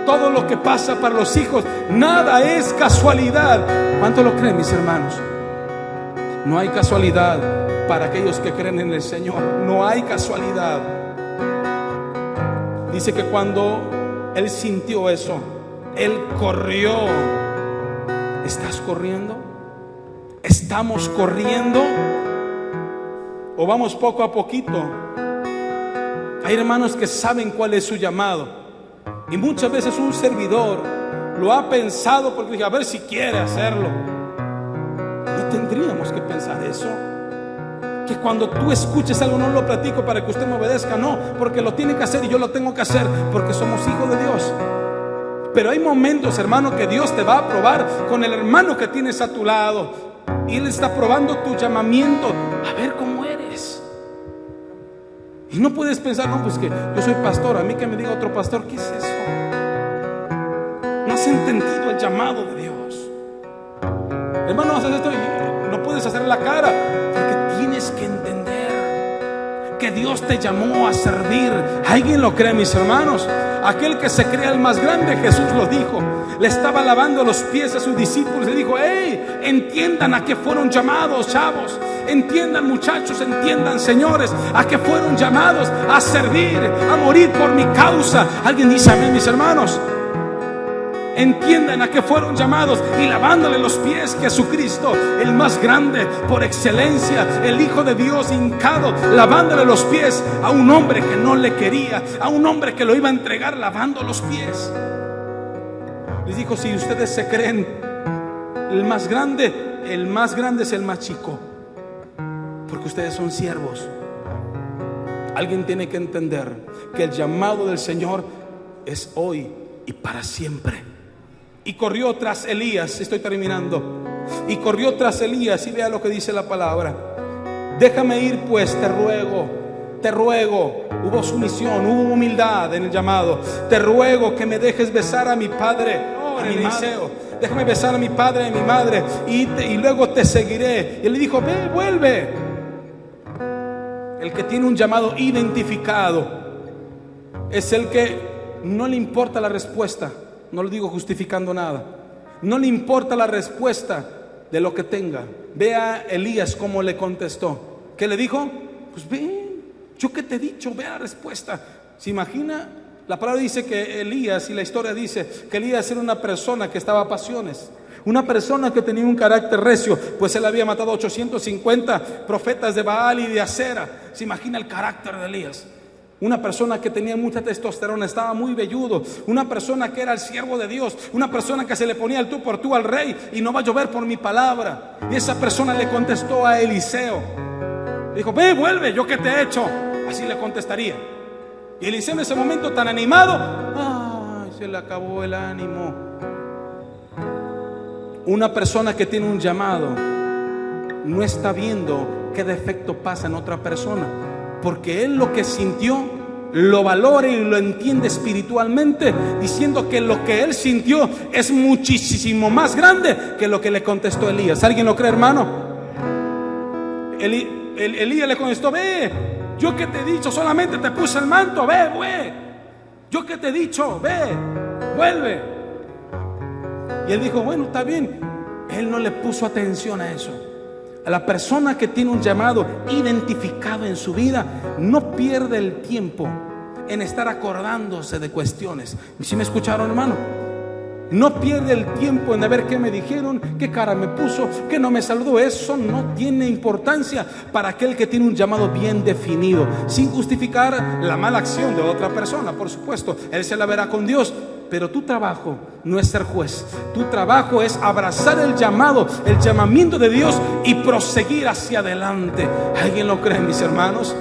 Todo lo que pasa para los hijos, nada es casualidad. ¿Cuánto lo creen, mis hermanos? No hay casualidad para aquellos que creen en el Señor. No hay casualidad. Dice que cuando él sintió eso, él corrió. ¿Estás corriendo? ¿Estamos corriendo? ¿O vamos poco a poquito? Hay hermanos que saben cuál es su llamado, y muchas veces un servidor lo ha pensado porque dije, a ver si quiere hacerlo. No tendríamos que pensar eso. Que cuando tú escuches algo, no lo platico para que usted me obedezca, no, porque lo tiene que hacer y yo lo tengo que hacer porque somos hijos de Dios. Pero hay momentos, hermano, que Dios te va a probar con el hermano que tienes a tu lado, y Él está probando tu llamamiento, a ver cómo eres. Y no puedes pensar, no, pues que yo soy pastor, a mí que me diga otro pastor, ¿qué es eso? No has entendido el llamado de Dios. Hermano, haces esto y no puedes hacer la cara, porque tienes que entender que Dios te llamó a servir. ¿Alguien lo cree, mis hermanos? Aquel que se crea el más grande, Jesús lo dijo. Le estaba lavando los pies a sus discípulos. Le dijo, hey, entiendan a qué fueron llamados, chavos. Entiendan, muchachos, entiendan, señores, a qué fueron llamados: a servir, a morir por mi causa. ¿Alguien dice amén, mis hermanos? Entiendan a qué fueron llamados. Y lavándole los pies, Jesucristo, el más grande por excelencia, el Hijo de Dios hincado, lavándole los pies a un hombre que no le quería, a un hombre que lo iba a entregar, lavando los pies. Les dijo, si ustedes se creen el más grande es el más chico, porque ustedes son siervos. Alguien tiene que entender que el llamado del Señor es hoy y para siempre. Y corrió tras Elías, estoy terminando. Y corrió tras Elías, y vea lo que dice la palabra: déjame ir pues, te ruego. Hubo sumisión, hubo humildad en el llamado. Te ruego que me dejes besar a mi padre, a mi Eliseo. Déjame besar a mi padre y a mi madre, y luego te seguiré. Y él le dijo, ve, vuelve. El que tiene un llamado identificado es el que no le importa la respuesta. No lo digo justificando nada. No le importa la respuesta de lo que tenga. Vea Elías cómo le contestó. ¿Qué le dijo? Pues ve, yo que te he dicho, vea la respuesta. ¿Se imagina? La palabra dice que Elías, y la historia dice que Elías era una persona que estaba a pasiones. Una persona que tenía un carácter recio, pues él había matado 850 profetas de Baal y de Acera. ¿Se imagina el carácter de Elías? Una persona que tenía mucha testosterona, estaba muy velludo. Una persona que era el siervo de Dios. Una persona que se le ponía el tú por tú al rey, y no va a llover por mi palabra. Y esa persona le contestó a Eliseo. Dijo, ve, vuelve, yo que te he hecho. Así le contestaría. Y Eliseo en ese momento tan animado, ay, se le acabó el ánimo. Una persona que tiene un llamado no está viendo qué defecto pasa en otra persona, porque él lo que sintió lo valora y lo entiende espiritualmente, diciendo que lo que él sintió es muchísimo más grande que lo que le contestó Elías. ¿Alguien lo cree, hermano? Elías le contestó, ve, yo que te he dicho, solamente te puse el manto, ve, yo que te he dicho, ve, vuelve. Y él dijo, bueno, está bien. Él no le puso atención a eso. A la persona que tiene un llamado identificado en su vida, no pierde el tiempo en estar acordándose de cuestiones. ¿Sí me escucharon, hermano? No pierde el tiempo en ver qué me dijeron, qué cara me puso, qué no me saludó. Eso no tiene importancia para aquel que tiene un llamado bien definido, sin justificar la mala acción de otra persona. Por supuesto, él se la verá con Dios, pero tu trabajo no es ser juez. Tu trabajo es abrazar el llamado, el llamamiento de Dios y proseguir hacia adelante. ¿Alguien lo cree, mis hermanos?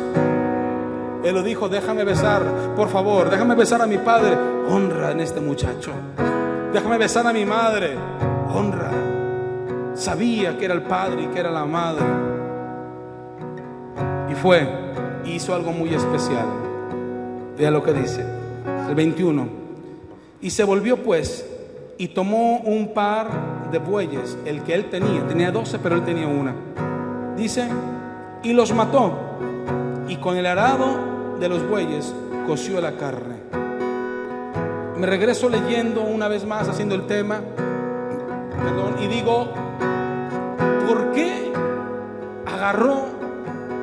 Él lo dijo: déjame besar, por favor, déjame besar a mi padre. Honra en este muchacho. Déjame besar a mi madre. Honra. Sabía que era el padre y que era la madre. Y fue, hizo algo muy especial. Vea lo que dice el 21. Y se volvió pues y tomó un par de bueyes, el que él tenía 12, pero él tenía una. Dice: y los mató, y con el arado de los bueyes coció la carne. Me regreso leyendo una vez más, haciendo el tema, y digo: ¿por qué agarró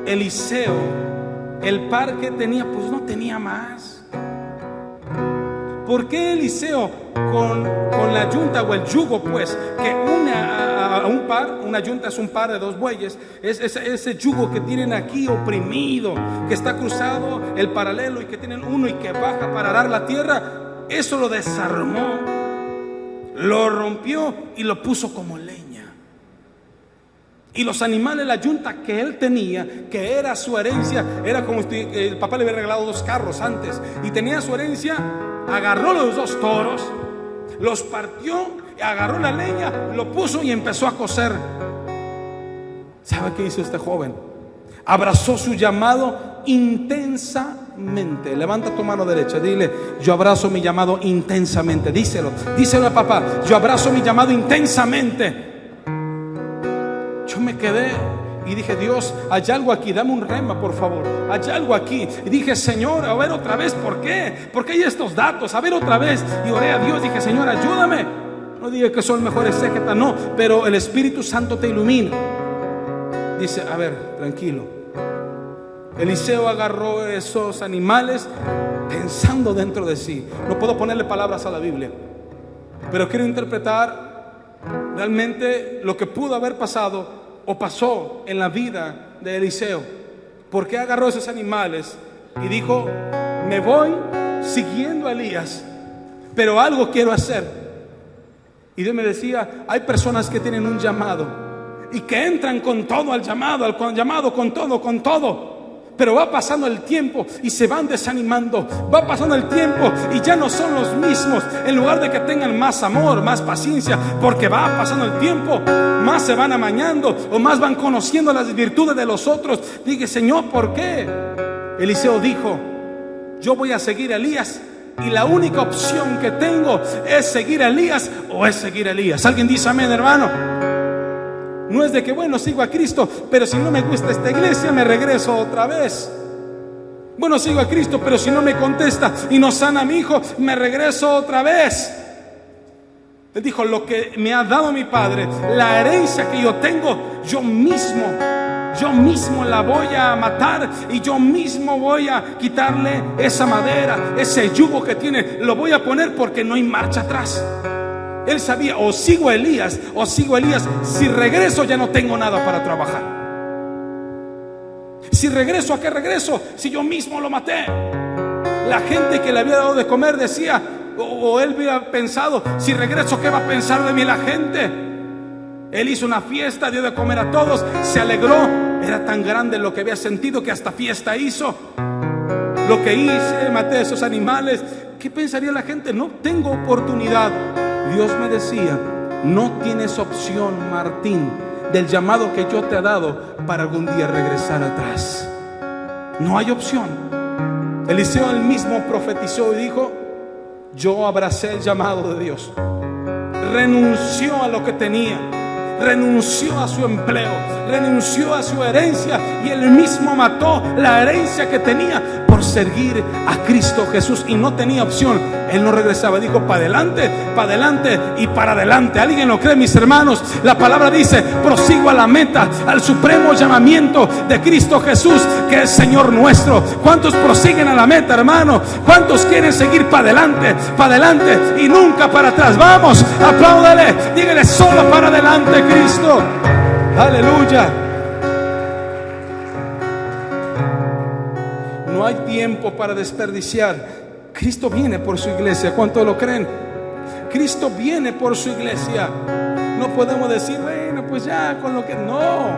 Eliseo el par que tenía? Pues no tenía más. ¿Por qué Eliseo con la yunta o el yugo, pues, que una a un par, una yunta es un par de 2 bueyes, es ese yugo que tienen aquí oprimido, que está cruzado el paralelo y que tienen uno y que baja para arar la tierra? Eso lo desarmó, lo rompió y lo puso como leña. Y los animales, la yunta que él tenía, que era su herencia, era como si el papá le había regalado 2 carros antes y tenía su herencia. Agarró los 2 toros, los partió, agarró la leña, lo puso y empezó a cocer. ¿Sabe qué hizo este joven? Abrazó su llamado intensamente. Levanta tu mano derecha, dile: yo abrazo mi llamado intensamente. Díselo a papá: yo abrazo mi llamado intensamente. Yo me quedé y dije: Dios, hay algo aquí, dame un rema, por favor. Hay algo aquí. Y dije: Señor, a ver otra vez, ¿por qué? Porque hay estos datos, a ver otra vez. Y oré a Dios, dije: Señor, ayúdame. No diga que soy el mejor exégeta, no, pero el Espíritu Santo te ilumina. Dice: a ver, tranquilo. Eliseo agarró esos animales pensando dentro de sí. No puedo ponerle palabras a la Biblia, pero quiero interpretar realmente lo que pudo haber pasado o pasó en la vida de Eliseo. ¿Por qué agarró esos animales y dijo: me voy siguiendo a Elías, pero algo quiero hacer? Y Dios me decía: hay personas que tienen un llamado y que entran con todo al llamado, con todo. Pero va pasando el tiempo y se van desanimando. Va pasando el tiempo y ya no son los mismos. En lugar de que tengan más amor, más paciencia, porque va pasando el tiempo, más se van amañando o más van conociendo las virtudes de los otros. Dije: Señor, ¿por qué? Eliseo dijo: yo voy a seguir a Elías y la única opción que tengo es seguir a Elías o es seguir a Elías. ¿Alguien dice amén, hermano? No es de que, bueno, sigo a Cristo, pero si no me gusta esta iglesia, me regreso otra vez. Bueno, sigo a Cristo, pero si no me contesta y no sana a mi hijo, me regreso otra vez. Él dijo: lo que me ha dado mi padre, la herencia que yo tengo, yo mismo la voy a matar y yo mismo voy a quitarle esa madera, ese yugo que tiene, lo voy a poner porque no hay marcha atrás. Él sabía: o sigo a Elías o sigo a Elías. Si regreso ya no tengo nada para trabajar. Si regreso, ¿a qué regreso? Si yo mismo lo maté. La gente que le había dado de comer decía, o él había pensado: si regreso, ¿qué va a pensar de mí la gente? Él hizo una fiesta, dio de comer a todos, se alegró. Era tan grande lo que había sentido que hasta fiesta hizo. Lo que hice, maté esos animales. ¿Qué pensaría la gente? No tengo oportunidad. Dios me decía: no tienes opción, Martín, del llamado que yo te he dado para algún día regresar atrás. No hay opción. Eliseo él mismo profetizó y dijo: yo abracé el llamado de Dios. Renunció a lo que tenía, renunció a su empleo, renunció a su herencia y él mismo mató la herencia que tenía por seguir a Cristo Jesús. Y no tenía opción. Él no regresaba, dijo: para adelante y para adelante. ¿Alguien lo cree, mis hermanos? La palabra dice: prosigo a la meta, al supremo llamamiento de Cristo Jesús, que es Señor nuestro. ¿Cuántos prosiguen a la meta, hermano? ¿Cuántos quieren seguir para adelante y nunca para atrás? Vamos, apláudale, dígale: solo para adelante, Cristo. Aleluya. No hay tiempo para desperdiciar. Cristo viene por su iglesia. ¿Cuántos lo creen? Cristo viene por su iglesia. No podemos decir, bueno, pues ya con lo que no.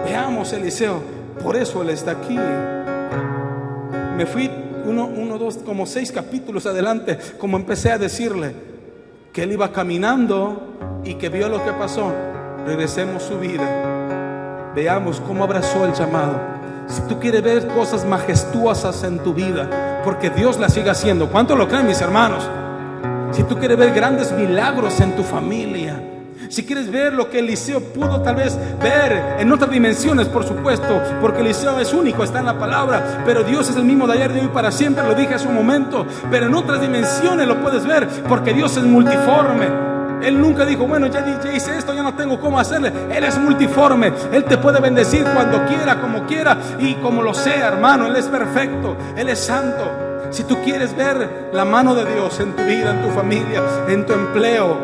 Veamos Eliseo, por eso él está aquí. Me fui como 6 capítulos adelante, como empecé a decirle que él iba caminando y que vio lo que pasó. Regresemos su vida, veamos cómo abrazó el llamado. Si tú quieres ver cosas majestuosas en tu vida, porque Dios las sigue haciendo, ¿cuánto lo creen, mis hermanos? Si tú quieres ver grandes milagros en tu familia, si quieres ver lo que Eliseo pudo tal vez ver en otras dimensiones, por supuesto, porque Eliseo es único, está en la palabra, pero Dios es el mismo de ayer, de hoy, para siempre, lo dije hace un momento. Pero en otras dimensiones lo puedes ver, porque Dios es multiforme. Él nunca dijo, bueno, ya hice esto, ya no tengo cómo hacerle. Él es multiforme. Él te puede bendecir cuando quiera, como quiera y como lo sea, hermano. Él es perfecto, Él es santo. Si tú quieres ver la mano de Dios en tu vida, en tu familia, en tu empleo,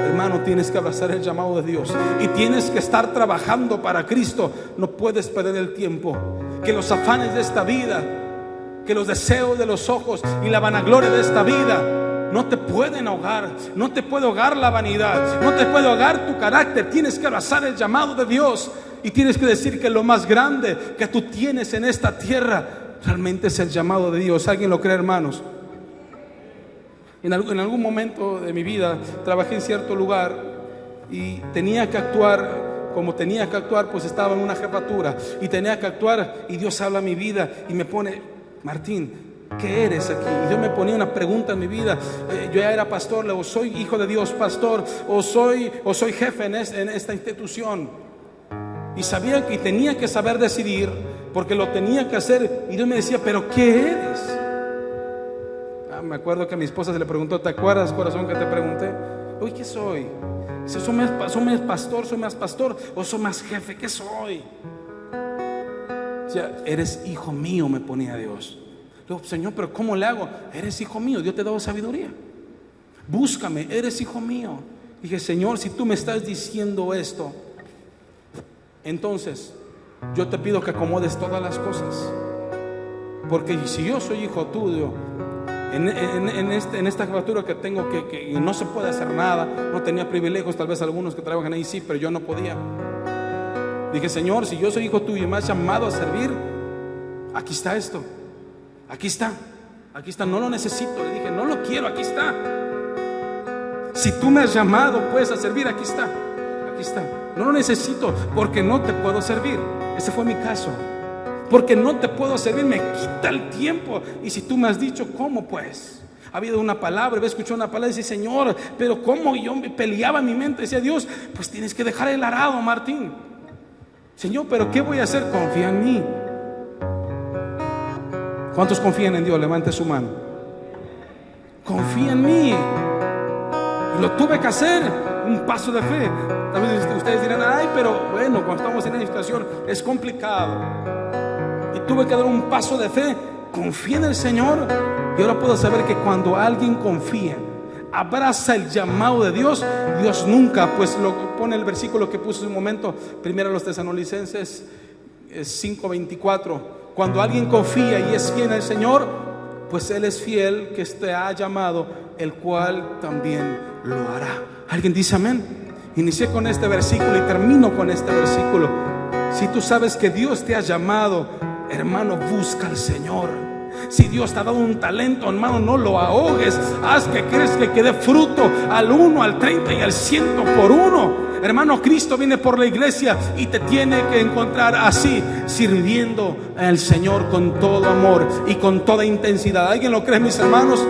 hermano, tienes que abrazar el llamado de Dios y tienes que estar trabajando para Cristo. No puedes perder el tiempo. Que los afanes de esta vida, que los deseos de los ojos y la vanagloria de esta vida no te pueden ahogar. No te puede ahogar la vanidad, no te puede ahogar tu carácter. Tienes que abrazar el llamado de Dios y tienes que decir que lo más grande que tú tienes en esta tierra realmente es el llamado de Dios. ¿Alguien lo cree, hermanos? En algún momento de mi vida trabajé en cierto lugar y tenía que actuar como tenía que actuar, pues estaba en una jefatura y tenía que actuar, y Dios habla a mi vida y me pone, Martín, ¿qué eres aquí? Y Dios me ponía una pregunta en mi vida. Yo ya era pastor, o soy hijo de Dios, pastor, o soy jefe en esta institución. Y sabía que tenía que saber decidir, porque lo tenía que hacer. Y Dios me decía, ¿pero qué eres? Me acuerdo que a mi esposa se le preguntó, ¿te acuerdas, corazón, que te pregunté? Hoy, ¿qué soy? ¿Soy más pastor o soy más jefe? ¿Qué soy? O sea, eres hijo mío, me ponía Dios. Digo, Señor, pero ¿cómo le hago? Eres hijo mío, Dios te ha dado sabiduría. Búscame, eres hijo mío. Dije, Señor, si tú me estás diciendo esto, entonces yo te pido que acomodes todas las cosas. Porque si yo soy hijo tuyo, en esta jefatura que tengo que no se puede hacer nada, no tenía privilegios, tal vez algunos que trabajan ahí sí, pero yo no podía. Dije, Señor, si yo soy hijo tuyo y me has llamado a servir, aquí está esto, aquí está, no lo necesito. Le dije, no lo quiero, aquí está. Si tú me has llamado pues a servir, aquí está, no lo necesito porque no te puedo servir. Ese fue mi caso. Porque no te puedo servir, me quita el tiempo. Y si tú me has dicho, ¿cómo pues? Ha habido una palabra, había escuchado una palabra y decía, Señor, pero ¿cómo? Y yo me peleaba en mi mente, decía, Dios, pues tienes que dejar el arado, Martín. Señor, pero ¿qué voy a hacer? Confía en mí. ¿Cuántos confían en Dios? Levante su mano. Confía en mí. Y lo tuve que hacer, un paso de fe. Tal vez ustedes dirán, ay, pero bueno, cuando estamos en la situación es complicado. Y tuve que dar un paso de fe. Confía en el Señor. Y ahora puedo saber que cuando alguien confía, abraza el llamado de Dios, Dios nunca, pues lo pone el versículo que puse en un momento, primero a los Tesalonicenses 5:24. Cuando alguien confía y es fiel en el Señor, pues Él es fiel que te ha llamado, el cual también lo hará. ¿Alguien dice amén? Inicié con este versículo y termino con este versículo. Si tú sabes que Dios te ha llamado, hermano, busca al Señor. Si Dios te ha dado un talento, hermano, no lo ahogues. Haz que crezca, que dé fruto al 1, al 30 y al 100 por uno. Hermano, Cristo viene por la iglesia y te tiene que encontrar así, sirviendo al Señor con todo amor y con toda intensidad. ¿Alguien lo cree, mis hermanos?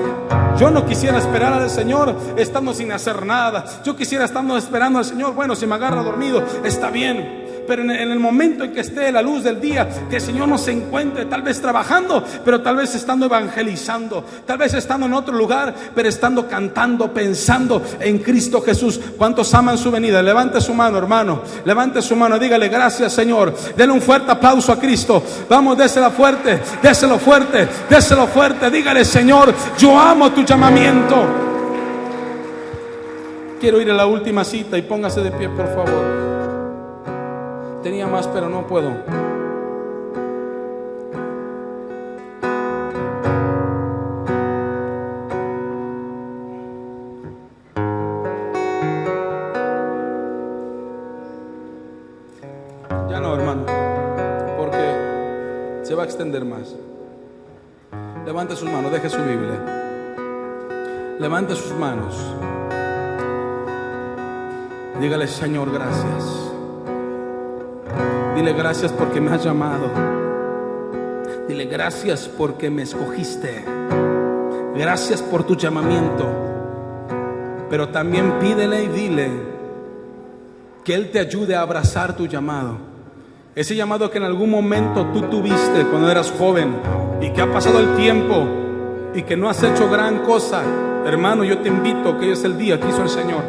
Yo no quisiera esperar al Señor estando sin hacer nada. Yo quisiera estando esperando al Señor. Bueno, si me agarra dormido, está bien. Pero en el momento en que esté la luz del día, que el Señor nos encuentre, tal vez trabajando, pero tal vez estando evangelizando, tal vez estando en otro lugar, pero estando cantando, pensando en Cristo Jesús. ¿Cuántos aman su venida? Levante su mano, hermano, levante su mano, dígale gracias, Señor. Denle un fuerte aplauso a Cristo. Vamos, déselo fuerte, déselo fuerte, déselo fuerte. Dígale, Señor, yo amo tu llamamiento. Quiero ir a la última cita y póngase de pie, por favor. Tenía más, pero no puedo. Ya no, hermano, porque se va a extender más. Levante sus manos, deje su Biblia. Levante sus manos. Dígale: Señor, gracias. Dile: gracias porque me has llamado. Dile: gracias porque me escogiste. Gracias por tu llamamiento. Pero también pídele y dile que Él te ayude a abrazar tu llamado. Ese llamado que en algún momento tú tuviste cuando eras joven y que ha pasado el tiempo y que no has hecho gran cosa. Hermano, yo te invito, que hoy es el día que hizo el Señor.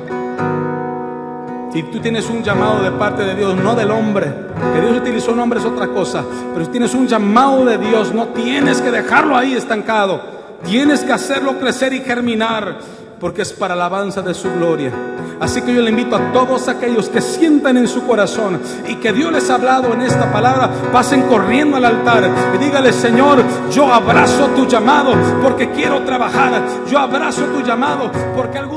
Si tú tienes un llamado de parte de Dios, no del hombre, que Dios utilizó un hombre es otra cosa, pero si tienes un llamado de Dios, no tienes que dejarlo ahí estancado. Tienes que hacerlo crecer y germinar, porque es para la alabanza de su gloria. Así que yo le invito a todos aquellos que sientan en su corazón y que Dios les ha hablado en esta palabra, pasen corriendo al altar y dígale: Señor, yo abrazo tu llamado porque quiero trabajar. Yo abrazo tu llamado porque algún